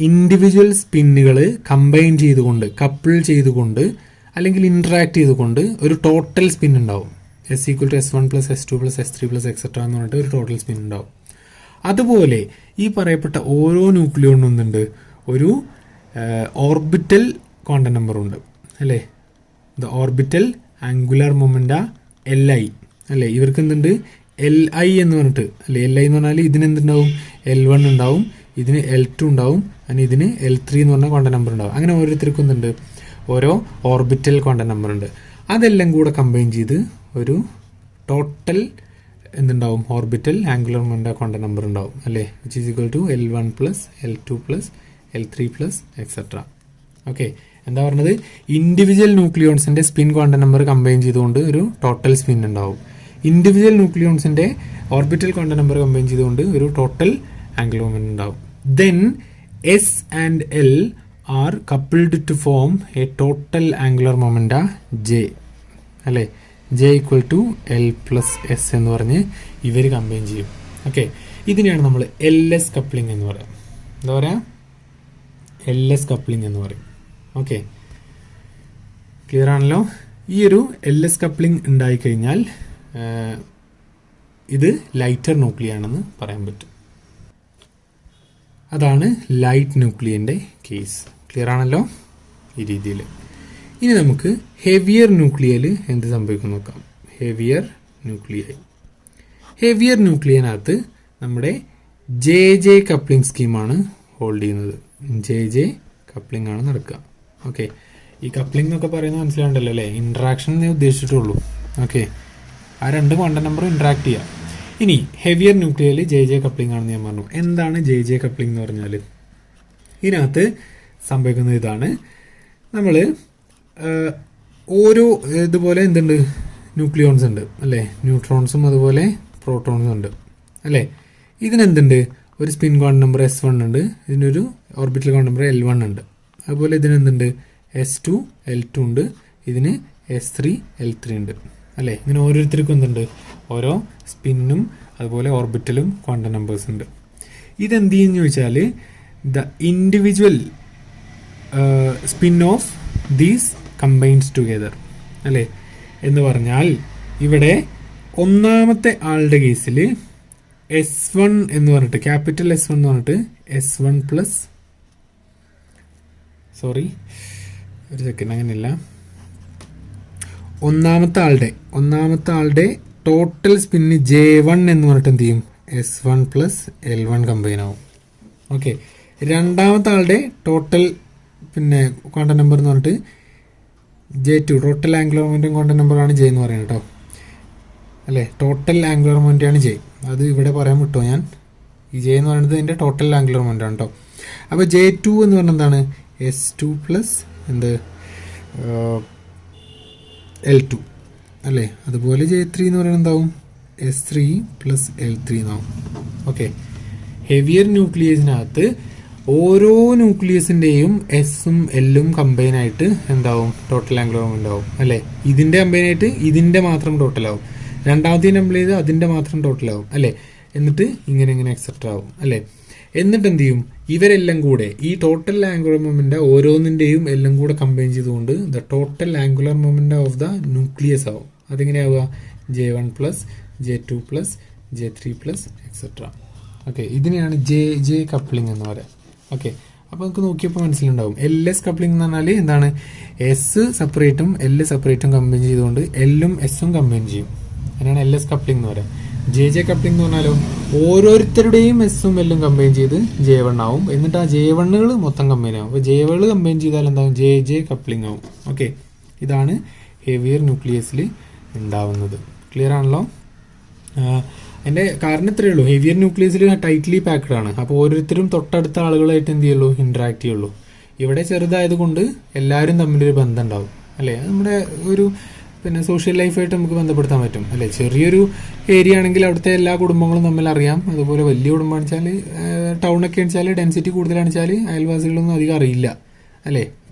ഇൻഡിവിജ്വൽ സ്പിന്നുകൾ കമ്പൈൻ ചെയ്തുകൊണ്ട് കപ്പിൾ ചെയ്തുകൊണ്ട് അല്ലെങ്കിൽ ഇൻട്രാക്ട് ചെയ്തുകൊണ്ട് ഒരു ടോട്ടൽ സ്പിൻ ഉണ്ടാവും. S=S1+S2+S3+ എക്സെട്ര എന്ന് പറഞ്ഞിട്ട് ഒരു ടോട്ടൽ സ്പിൻ ഉണ്ടാവും. അതുപോലെ ഈ പറയപ്പെട്ട ഓരോ ന്യൂക്ലിയോണിനും എന്തുണ്ട്, ഒരു ഓർബിറ്റൽ ക്വാണ്ടം നമ്പർ ഉണ്ട് അല്ലേ. The orbital angular momenta Li അല്ലേ. ഇവർക്ക് എന്തുണ്ട്, Li എന്ന് പറഞ്ഞിട്ട് അല്ലേ. Li എന്ന് പറഞ്ഞാൽ ഇതിന് എന്തുണ്ടാവും, L1 ഉണ്ടാവും, ഇതിന് L2 ഉണ്ടാവും, അങ്ങനെ ഇതിന് L3 എന്ന് പറഞ്ഞ ക്വാണ്ടം നമ്പർ ഉണ്ടാവും. അങ്ങനെ ഓരോരുത്തർക്കും എന്തുണ്ട്, ഓരോ ഓർബിറ്റൽ ക്വാണ്ടം നമ്പർ ഉണ്ട്. അതെല്ലാം കൂടെ കമ്പൈൻ ചെയ്ത് ഒരു ടോട്ടൽ എന്തുണ്ടാവും, orbital angular momenta quantum number ഉണ്ടാവും അല്ലേ. L1+L2+L3+ etcetera. ഓക്കെ, എന്താ പറഞ്ഞത്, ഇൻഡിവിജ്വൽ ന്യൂക്ലിയോൺസിന്റെ സ്പിൻ ക്വാണ്ടം നമ്പർ കമ്പൈൻ ചെയ്തുകൊണ്ട് ഒരു ടോട്ടൽ സ്പിൻ ഉണ്ടാവും. ഇൻഡിവിജ്വൽ ന്യൂക്ലിയോൺസിന്റെ ഓർബിറ്റൽ ക്വാണ്ടം നമ്പർ കമ്പൈൻ ചെയ്തുകൊണ്ട് ഒരു ടോട്ടൽ ആംഗുലർ മൊമെന്റ് ഉണ്ടാവും. Then S and L are coupled to form a total angular momenta J അല്ലേ. J=L+S എന്ന് പറഞ്ഞ് ഇവർ കമ്പൈൻ ചെയ്യും. ഓക്കെ, ഇതിനെയാണ് നമ്മൾ LS കപ്ലിംഗ് എന്ന് പറയാം. എന്താ പറയാ, LS കപ്ലിംഗ് എന്ന് പറയും. ഓക്കെ, ക്ലിയർ ആണല്ലോ. ഈ ഒരു LS കപ്ലിംഗ് ഉണ്ടായിക്കഴിഞ്ഞാൽ ഇത് ലൈറ്റർ ന്യൂക്ലിയാണെന്ന് പറയാൻ പറ്റും. അതാണ് ലൈറ്റ് ന്യൂക്ലിയൻ്റെ കേസ്. ക്ലിയർ ആണല്ലോ ഈ രീതിയിൽ. ഇനി നമുക്ക് ഹെവിയർ ന്യൂക്ലിയയിൽ എന്ത് സംഭവിക്കും നോക്കാം. ഹെവിയർ ന്യൂക്ലിയനകത്ത് നമ്മുടെ JJ കപ്ലിംഗ് സ്കീമാണ് ഹോൾഡ് ചെയ്യുന്നത്. JJ കപ്ലിംഗ് ആണ് നടക്കുക. ഓക്കെ, ഈ കപ്ലിംഗ് എന്നൊക്കെ പറയുന്നത് മനസ്സിലാണ്ടല്ലോ അല്ലേ. ഇൻട്രാക്ഷൻ ഞാൻ ഉദ്ദേശിച്ചിട്ടുള്ളൂ. ഓക്കെ, ആ രണ്ട് ക്വാണ്ടം നമ്പറും ഇൻട്രാക്ട് ചെയ്യാം. ഇനി ഹെവിയർ ന്യൂക്ലിയയിൽ JJ കപ്ലിംഗ് ആണെന്ന് ഞാൻ പറഞ്ഞു. എന്താണ് JJ കപ്ലിംഗ് എന്ന് പറഞ്ഞാൽ, ഇതിനകത്ത് സംഭവിക്കുന്നത് ഇതാണ്. നമ്മൾ ഓരോ ഇതുപോലെ എന്തുണ്ട്, ന്യൂക്ലിയോൺസ് ഉണ്ട് അല്ലേ, ന്യൂട്രോൺസും അതുപോലെ പ്രോട്ടോൺസും ഉണ്ട് അല്ലേ. ഇതിനെന്തുണ്ട്, ഒരു സ്പിൻ ക്വാണ്ടം നമ്പർ S1 ഉണ്ട്, ഇതിനൊരു ഓർബിറ്റൽ ക്വാണ്ടം നമ്പർ L1 ഉണ്ട്. അതുപോലെ ഇതിനെന്തുണ്ട്, S2 L2 ഉണ്ട്, ഇതിന് S3 L3 ഉണ്ട് അല്ലേ. ഇങ്ങനെ ഓരോരുത്തർക്കും എന്തുണ്ട്, ഓരോ സ്പിന്നും അതുപോലെ ഓർബിറ്റലും ക്വാണ്ടം നമ്പേഴ്സ് ഉണ്ട്. ഇതെന്ത് ചെയ്യുന്നു ചോദിച്ചാൽ, the individual spin of these combines together അല്ലേ. എന്ന് പറഞ്ഞാൽ ഇവിടെ ഒന്നാമത്തെ ആളുടെ കേസിൽ S1 എന്ന് പറഞ്ഞിട്ട്, ക്യാപിറ്റൽ S1 എന്ന് പറഞ്ഞിട്ട് S1 പ്ലസ്, സോറി ഒരു സെക്കൻഡ്, അങ്ങനെയല്ല, ഒന്നാമത്തെ ആളുടെ ടോട്ടൽ സ്പിന്ന് J1 എന്ന് പറഞ്ഞിട്ട് എന്ത് ചെയ്യും, S1+L1 കമ്പൈൻ ആവും. ഓക്കെ, രണ്ടാമത്തെ ആളുടെ ടോട്ടൽ പിന്നെ ക്വാണ്ടം നമ്പർ എന്ന് പറഞ്ഞിട്ട് J2, total angular momentum quantum നമ്പറാണ് J എന്ന് പറയുന്നത് കേട്ടോ അല്ലേ. ടോട്ടൽ ആംഗുലർ മൊമെന്റാണ് J. അത് ഇവിടെ പറയാൻ വിട്ടോ ഞാൻ. ഈ J എന്ന് പറയുന്നത് അതിൻ്റെ ടോട്ടൽ ആംഗുലർ മൊമെന്റ് ആണ് കേട്ടോ. അപ്പോൾ J2 എന്ന് പറഞ്ഞാൽ എന്താണ്, S2+ എന്ത് L2 അല്ലേ. അതുപോലെ J3 എന്ന് പറയുന്നത് എന്താവും, S3+L3 എന്നാവും. ഓക്കെ, ഹെവിയർ ന്യൂക്ലിയസിനകത്ത് ഓരോ ന്യൂക്ലിയസിൻ്റെയും എസും എല്ലും കമ്പൈൻ ആയിട്ട് എന്താവും, ടോട്ടൽ ആംഗുലർ മൊമെന്റ് ആവും അല്ലേ. ഇതിൻ്റെ കമ്പൈൻ ആയിട്ട് ഇതിൻ്റെ മാത്രം ടോട്ടലാവും, രണ്ടാമത്തെ കമ്പൈൻ ചെയ്ത് അതിൻ്റെ മാത്രം ടോട്ടലാവും അല്ലേ. എന്നിട്ട് ഇങ്ങനെ എക്സെട്ര ആവും അല്ലേ. എന്നിട്ട് എന്ത് ചെയ്യും, ഇവരെല്ലാം കൂടെ ഈ ടോട്ടൽ ആംഗുലർ മൊമെന്റ് ഓരോന്നിൻ്റെയും എല്ലാം കൂടെ കമ്പൈൻ ചെയ്തുകൊണ്ട് the total angular moment of the nucleus ആവും. അതിങ്ങനെയാവുക J1+J2+J3+ എക്സെട്ര. ഓക്കെ, ഇതിനെയാണ് JJ കപ്ലിംഗ് എന്ന് പറയാം. ഓക്കെ, അപ്പോൾ നമുക്ക് നോക്കിയപ്പോൾ മനസ്സിലുണ്ടാവും. LS കപ്ലിംഗ് എന്ന് പറഞ്ഞാൽ എന്താണ്, എസ് സെപ്പറേറ്റും L സെപ്പറേറ്റും കമ്പൈൻ ചെയ്തുകൊണ്ട് എല്ലും എസും കമ്പൈൻ ചെയ്യും. അതിനാണ് LS കപ്ലിംഗ് എന്ന് പറയാം. JJ കപ്ലിംഗ് എന്ന് പറഞ്ഞാലോ ഓരോരുത്തരുടെയും എസും എല്ലും കമ്പൈൻ ചെയ്ത് J1 ആവും. എന്നിട്ട് ആ J1കൾ മൊത്തം കമ്പൈൻ ആവും. അപ്പോൾ J1 കമ്പൈൻ ചെയ്താൽ എന്താവും, JJ കപ്ലിംഗ് ആവും. ഓക്കെ, ഇതാണ് ഹെവിയർ ന്യൂക്ലിയസിൽ ഉണ്ടാവുന്നത്. ക്ലിയർ ആണല്ലോ. അതിൻ്റെ കാരണം ഇത്രയേ ഉള്ളൂ, ഹെവിയർ ന്യൂക്ലിയസിൽ ടൈറ്റ്ലി പാക്ഡ് ആണ്. അപ്പോൾ ഓരോരുത്തരും തൊട്ടടുത്ത ആളുകളായിട്ട് എന്ത് ചെയ്യുള്ളൂ, ഇൻട്രാക്ട് ചെയ്യുള്ളൂ. ഇവിടെ ചെറുതായതുകൊണ്ട് എല്ലാവരും തമ്മിലൊരു ബന്ധം ഉണ്ടാവും അല്ലേ. നമ്മുടെ ഒരു പിന്നെ സോഷ്യൽ ലൈഫായിട്ട് നമുക്ക് ബന്ധപ്പെടുത്താൻ പറ്റും അല്ലേ. ചെറിയൊരു ഏരിയ ആണെങ്കിൽ അവിടുത്തെ എല്ലാ കുടുംബങ്ങളും തമ്മിൽ അറിയാം. അതുപോലെ വലിയ കുടുംബം വെച്ചാൽ ടൗണൊക്കെ വെച്ചാൽ ഡെൻസിറ്റി കൂടുതലാണെന്ന് വെച്ചാൽ അയൽവാസികളൊന്നും അധികം അറിയില്ല അല്ലേ.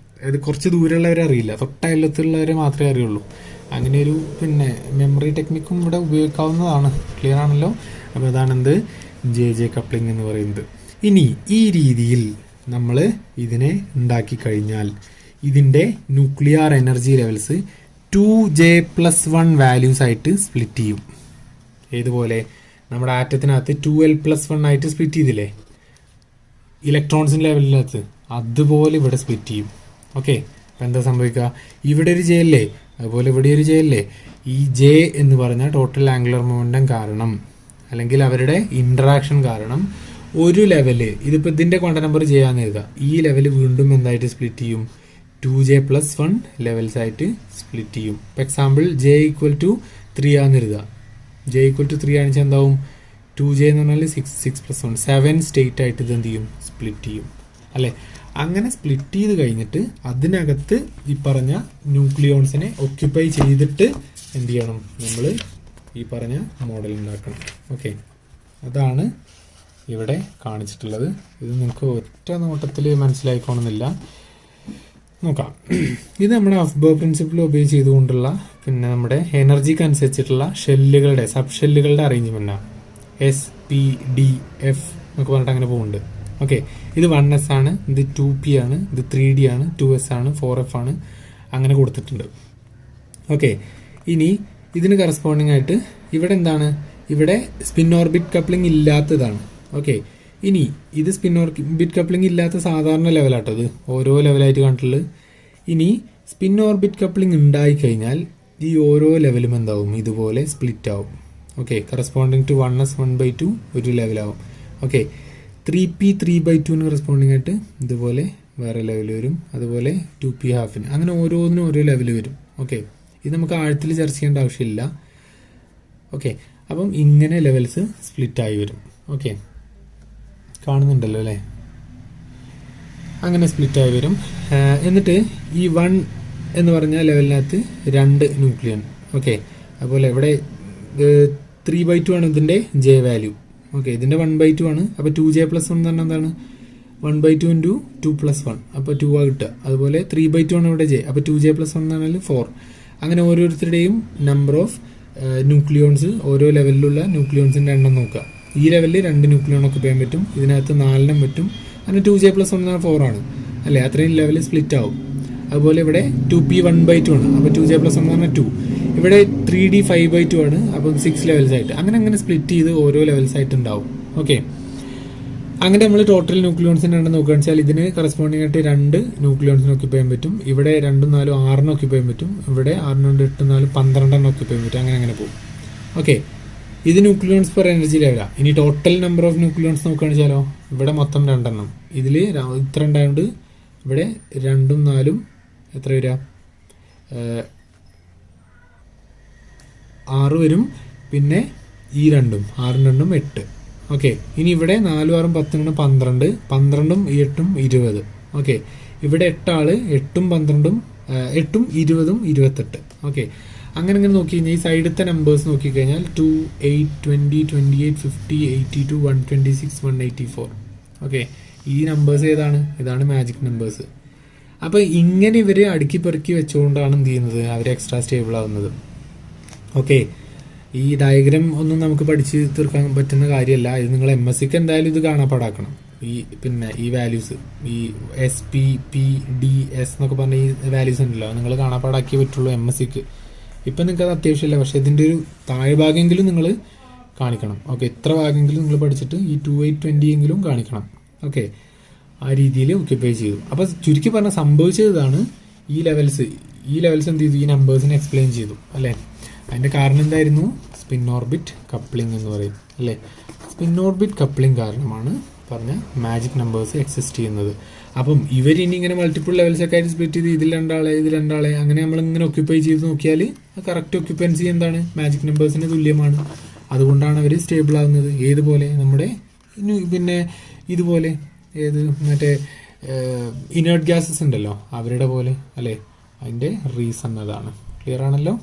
അത് കുറച്ച് ദൂരമുള്ളവരെ അറിയില്ല, തൊട്ടയലത്തുള്ളവരെ മാത്രമേ അറിയുള്ളൂ. അങ്ങനെ ഒരു പിന്നെ മെമ്മറി ടെക്നിക്കും ഇവിടെ ഉപയോഗിക്കാവുന്നതാണ്. ക്ലിയർ ആണല്ലോ. അപ്പോൾ അതാണെന്ത് JJ കപ്ലിംഗ് എന്ന് പറയുന്നത്. ഇനി ഈ രീതിയിൽ നമ്മൾ ഇതിനെ ഉണ്ടാക്കി കഴിഞ്ഞാൽ ഇതിൻ്റെ nuclear energy levels 2J+1 values ആയിട്ട് സ്പ്ലിറ്റ് ചെയ്യും. ഏതുപോലെ നമ്മുടെ ആറ്റത്തിനകത്ത് 2L+1 ആയിട്ട് സ്പ്ലിറ്റ് ചെയ്തില്ലേ ഇലക്ട്രോൺസിൻ്റെ ലെവലിനകത്ത്, അതുപോലെ ഇവിടെ സ്പ്ലിറ്റ് ചെയ്യും. ഓക്കെ, അപ്പം എന്താ സംഭവിക്കുക, ഇവിടെ ഒരു ജെ അല്ലേ, അതുപോലെ ഇവിടെ ഒരു ജെ അല്ലേ. ഈ ജെ എന്ന് പറഞ്ഞ ടോട്ടൽ ആംഗുലർ മൊമെൻറ്റം കാരണം അല്ലെങ്കിൽ അവരുടെ ഇൻട്രാക്ഷൻ കാരണം ഒരു ലെവല്, ഇതിപ്പോൾ ഇതിൻ്റെ ക്വാണ്ടം നമ്പർ ചെയ്യാന്ന് എഴുതുക, ഈ ലെവല് വീണ്ടും എന്തായിട്ട് സ്പ്ലിറ്റ് ചെയ്യും, 2J+1 ലെവൽസ് ആയിട്ട് സ്പ്ലിറ്റ് ചെയ്യും. ഇപ്പോൾ എക്സാമ്പിൾ J = 3 ആണെന്ന് എഴുതുക. J = 3 ആണെന്ന് എന്താവും, 2J എന്ന് പറഞ്ഞാൽ 6+1 7 സ്റ്റേറ്റ് ആയിട്ട് ഇത് എന്ത് ചെയ്യും, സ്പ്ലിറ്റ് ചെയ്യും അല്ലേ. അങ്ങനെ സ്പ്ലിറ്റ് ചെയ്ത് കഴിഞ്ഞിട്ട് അതിനകത്ത് ഈ പറഞ്ഞ ന്യൂക്ലിയോൺസിനെ ഒക്യുപ്പൈ ചെയ്തിട്ട് എന്ത് ചെയ്യണം, നമ്മൾ ഈ പറഞ്ഞ മോഡൽ ഉണ്ടാക്കണം. ഓക്കെ, അതാണ് ഇവിടെ കാണിച്ചിട്ടുള്ളത്. ഇത് നിങ്ങൾക്ക് ഒറ്റ നോട്ടത്തിൽ മനസ്സിലായിക്കോണമെന്നില്ല. നോക്കാം. ഇത് നമ്മുടെ അഫ്ബോ പ്രിൻസിപ്പിൾ ഉപയോഗിച്ച് ചെയ്തുകൊണ്ടുള്ള പിന്നെ നമ്മുടെ എനർജിക്ക് അനുസരിച്ചിട്ടുള്ള ഷെല്ലുകളുടെ sub ഷെല്ലുകളുടെ അറേഞ്ച്മെൻറ്റാണ്. S, P, D, F എന്നൊക്കെ പറഞ്ഞിട്ട് അങ്ങനെ പോകുന്നുണ്ട്. ഓക്കെ, ഇത് 1s ആണ്, ഇത് 2p ആണ്, ഇത് 3d ആണ്, 2s ആണ്, 4f ആണ്, അങ്ങനെ കൊടുത്തിട്ടുണ്ട്. ഓക്കെ, ഇനി ഇതിന് കറസ്പോണ്ടിങ് ആയിട്ട് ഇവിടെ എന്താണ്, ഇവിടെ സ്പിൻ ഓർബിറ്റ് കപ്ലിംഗ് ഇല്ലാത്തതാണ്. ഓക്കെ, ഇനി ഇത് സ്പിൻ ഓർബിറ്റ് കപ്ലിംഗ് ഇല്ലാത്ത സാധാരണ ലെവലാട്ടോ, ഇത് ഓരോ ലെവലായിട്ട് കണ്ടിട്ടുള്ളത്. ഇനി സ്പിൻ ഓർബിറ്റ് കപ്ലിംഗ് ഉണ്ടായിക്കഴിഞ്ഞാൽ ഈ ഓരോ ലെവലും എന്താവും, ഇതുപോലെ സ്പ്ലിറ്റ് ആവും. ഓക്കെ, കറസ്പോണ്ടിങ് ടു 1s 1/2 ഒരു ലെവലാവും. ഓക്കെ, 3p 3/2 കറസ്പോണ്ടിങ് ആയിട്ട് ഇതുപോലെ വേറെ ലെവൽ വരും, അതുപോലെ 2p ഹാഫിന്, അങ്ങനെ ഓരോന്നിനും ഓരോ ലെവൽ വരും. ഓക്കെ, ഇത് നമുക്ക് ആഴത്തിൽ ചർച്ച ചെയ്യേണ്ട ആവശ്യമില്ല. ഓക്കെ, അപ്പം ഇങ്ങനെ ലെവൽസ് സ്പ്ലിറ്റ് ആയി വരും. ഓക്കെ, കാണുന്നുണ്ടല്ലോ അല്ലേ, അങ്ങനെ സ്പ്ലിറ്റ് ആയി വരും. എന്നിട്ട് ഈ 1 എന്ന് പറഞ്ഞ ലെവലിനകത്ത് 2 ന്യൂക്ലിയൻ. ഓക്കെ, അതുപോലെ ഇവിടെ 3/2 ആണ് ഇതിൻ്റെ ജെ വാല്യൂ. ഓക്കെ, ഇതിൻ്റെ 1/2 ആണ്. അപ്പോൾ 2J+1 എന്ന് പറഞ്ഞാൽ എന്താണ്, 1/2 × 2+1, അപ്പോൾ 2 ആ കിട്ടുക. അതുപോലെ 3/2 ആണ് ഇവിടെ ജെ, അപ്പോൾ 2J+1 എന്ന് പറഞ്ഞാൽ 4. അങ്ങനെ ഓരോരുത്തരുടെയും നമ്പർ ഓഫ് ന്യൂക്ലിയോൺസ്, ഓരോ ലെവലിലുള്ള ന്യൂക്ലിയോൺസിൻ്റെ എണ്ണം നോക്കുക. ഈ ലെവലിൽ 2 ന്യൂക്ലിയോൺ ഒക്കെ ചെയ്യാൻ പറ്റും, ഇതിനകത്ത് 4 പറ്റും. അങ്ങനെ 2J+1 എന്ന് പറഞ്ഞാൽ 4 ആണ് അല്ലേ, അത്രയും ലെവലിൽ സ്പ്ലിറ്റ് ആവും. അതുപോലെ ഇവിടെ 2p 1/2 ആണ്, അപ്പോൾ 2J+1 എന്ന് പറഞ്ഞാൽ 2. ഇവിടെ 3d 5/2 ആണ്, അപ്പം 6 ലെവൽസ് ആയിട്ട് അങ്ങനെ സ്പ്ലിറ്റ് ചെയ്ത് ഓരോ ലെവൽസ് ആയിട്ട് ഉണ്ടാവും. ഓക്കെ, അങ്ങനെ നമ്മൾ ടോട്ടൽ ന്യൂക്ലിയോൺസിൻ്റെ എണ്ണം നോക്കുകയാണെന്ന് വെച്ചാൽ ഇതിന് കറസ്പോണ്ടിങ് ആയിട്ട് 2 ന്യൂക്ലിയോൺസിന് ഒക്യുപ്പൈ ചെയ്യാൻ പറ്റും. ഇവിടെ 2 4 6 ഒക്യുപ്പൈ ചെയ്യാൻ പറ്റും. ഇവിടെ 6 8 4 12 ഒക്യുപ്പൈ ചെയ്യാൻ പറ്റും. അങ്ങനെ പോകും. ഓക്കെ, ഇത് ന്യൂക്ലിയോൺസ് പെർ എനർജി ലെവലാണ്. ഇനി ടോട്ടൽ നമ്പർ ഓഫ് ന്യൂക്ലിയോൺസ് നോക്കുകയാണെന്ന് വെച്ചാലോ, ഇവിടെ മൊത്തം 2 ഇതിൽ ഇത്ര ഉണ്ടായതുകൊണ്ട് ഇവിടെ 2 4 എത്ര വരിക, 6 വരും. പിന്നെ ഈ 2 6 2 8. ഓക്കെ, ഇനി ഇവിടെ 4 6 10 12, 12 ഈ 8 20. ഓക്കെ, ഇവിടെ 8 ആള് 8 12 8 20 28. ഓക്കെ, അങ്ങനെ നോക്കി കഴിഞ്ഞാൽ ഈ സൈഡത്തെ നമ്പേഴ്സ് നോക്കിക്കഴിഞ്ഞാൽ 2 8 20 28 50 82 126 184. ഓക്കെ, ഈ നമ്പേഴ്സ് ഏതാണ്, ഇതാണ് മാജിക് നമ്പേഴ്സ്. അപ്പോൾ ഇങ്ങനെ ഇവർ അടുക്കി പെറുക്കി വെച്ചുകൊണ്ടാണ് എന്ത് ചെയ്യുന്നത്, അവർ എക്സ്ട്രാ സ്റ്റേബിൾ ആവുന്നത്. ഓക്കെ, ഈ ഡയഗ്രാം ഒന്നും നമുക്ക് പഠിച്ച് തീർക്കാൻ പറ്റുന്ന കാര്യമല്ല. ഇത് നിങ്ങൾ MSc എന്തായാലും ഇത് കാണാപ്പാടാക്കണം. പിന്നെ ഈ വാല്യൂസ്, ഈ SP P D S എന്നൊക്കെ പറഞ്ഞ ഈ വാല്യൂസ് ഉണ്ടല്ലോ, നിങ്ങൾ കാണാപ്പാടാക്കിയേ പറ്റുള്ളൂ MScക്ക്. ഇപ്പം നിങ്ങൾക്ക് അത് അത്യാവശ്യമില്ല, പക്ഷേ ഇതിൻ്റെ ഒരു താഴെ ഭാഗമെങ്കിലും നിങ്ങൾ കാണിക്കണം. ഓക്കെ, ഇത്ര ഭാഗമെങ്കിലും നിങ്ങൾ പഠിച്ചിട്ട് ഈ 2 8 20 എങ്കിലും കാണിക്കണം. ഓക്കെ, ആ രീതിയിൽ ഒക്യുപ്പൈ ചെയ്തു. അപ്പോൾ ചുരുക്കി പറഞ്ഞാൽ സംഭവിച്ചതാണ് ഈ ലെവൽസ് എന്ത് ചെയ്തു, ഈ നമ്പേഴ്സിനെ എക്സ്പ്ലെയിൻ ചെയ്തു അല്ലേ. അതിൻ്റെ കാരണം എന്തായിരുന്നു, സ്പിൻ ഓർബിറ്റ് കപ്ലിംഗ് എന്ന് പറയും അല്ലേ. സ്പിൻ ഓർബിറ്റ് കപ്ലിംഗ് കാരണമാണ് പറഞ്ഞ മാജിക് നമ്പേഴ്സ് എക്സിസ്റ്റ് ചെയ്യുന്നത്. അപ്പം ഇവരിനി ഇങ്ങനെ മൾട്ടിപ്പിൾ ലെവൽസൊക്കെ ആയിട്ട് സ്പ്ലിറ്റ് ചെയ്ത് ഇതിൽ രണ്ടാളെ അങ്ങനെ നമ്മളിങ്ങനെ ഒക്യുപ്പൈ ചെയ്ത് നോക്കിയാൽ കറക്റ്റ് ഒക്യുപ്പൻസി എന്താണ്, മാജിക് നമ്പേഴ്സിന് തുല്യമാണ്. അതുകൊണ്ടാണ് അവർ സ്റ്റേബിൾ ആകുന്നത്. ഏതുപോലെ, നമ്മുടെ പിന്നെ ഇതുപോലെ മറ്റേ ഇനേർട്ട് ഗ്യാസസ് ഉണ്ടല്ലോ അവരുടെ പോലെ അല്ലേ. അതിൻ്റെ റീസൺ അതാണ്. ക്ലിയർ ആണല്ലോ.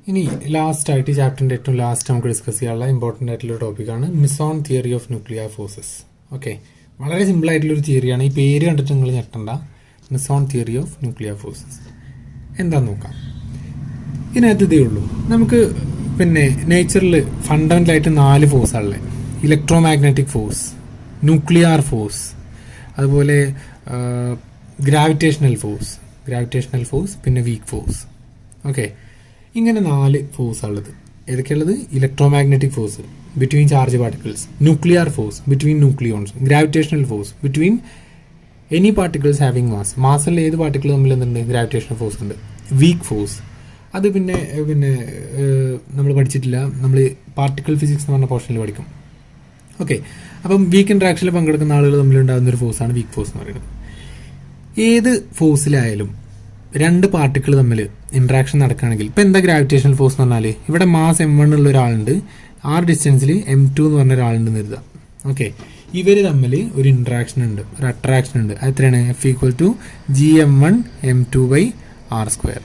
ഇനി ലാസ്റ്റായിട്ട് ചാപ്റ്ററിൻ്റെ ഏറ്റവും ലാസ്റ്റ് നമുക്ക് ഡിസ്കസ് ചെയ്യാനുള്ള ഇമ്പോർട്ടൻ്റ് ആയിട്ടുള്ള ടോപ്പിക്കാണ് meson theory of nuclear forces. Okay, വളരെ സിമ്പിളായിട്ടുള്ളൊരു തിയറിയാണ്. ഈ പേര് കണ്ടിട്ട് നിങ്ങൾ ഞെട്ടണ്ട. Meson theory of nuclear forces എന്താണെന്ന് നോക്കാം. ഇതിനകത്ത് ഇതേ ഉള്ളൂ. നമുക്ക് പിന്നെ നേച്ചറിൽ ഫണ്ടമെൻ്റലായിട്ട് 4 ഫോഴ്സാണുള്ളത്. Electro magnetic force, nuclear force, അതുപോലെ ഗ്രാവിറ്റേഷണൽ ഫോഴ്സ്, പിന്നെ വീക്ക് ഫോഴ്സ്. ഓക്കെ, ഇങ്ങനെ 4 ഫോഴ്സാണുള്ളത്. ഏതൊക്കെയുള്ളത്? Electromagnetic force between charge particles, nuclear force between nucleons, gravitational force between any particles having മാസുള്ള ഏത് പാർട്ടിക്കിൾ തമ്മിൽ എന്തുണ്ട്? ഗ്രാവിറ്റേഷണൽ ഫോഴ്സ് ഉണ്ട്. വീക്ക് ഫോഴ്സ് അത് പിന്നെ നമ്മൾ പഠിച്ചിട്ടില്ല, നമ്മൾ പാർട്ടിക്കിൾ ഫിസിക്സ് എന്ന് പറഞ്ഞ പോർഷനിൽ പഠിക്കും. ഓക്കെ, അപ്പം വീക്ക് ഇൻട്രാക്ഷനിൽ പങ്കെടുക്കുന്ന ആളുകൾ തമ്മിലുണ്ടാകുന്ന ഒരു ഫോഴ്സാണ് വീക്ക് ഫോഴ്സ് എന്ന് പറയുന്നത്. ഏത് ഫോഴ്സിലായാലും 2 പാർട്ടിക്കിൾ തമ്മിൽ ഇൻട്രാക്ഷൻ നടക്കുകയാണെങ്കിൽ, ഇപ്പം എന്താ ഗ്രാവിറ്റേഷണൽ ഫോഴ്സ് എന്ന് പറഞ്ഞാൽ, ഇവിടെ മാസ് m1 ഉള്ള ഒരാളുണ്ട്, ഡിസ്റ്റൻസിൽ m2 എന്ന് പറഞ്ഞ ഒരാളുണ്ട് എഴുതാം. ഓക്കെ, ഇവർ തമ്മിൽ ഒരു ഇൻട്രാക്ഷൻ ഉണ്ട്, ഒരു അട്രാക്ഷൻ ഉണ്ട്. എത്രയാണ്? F=gm1m2/r².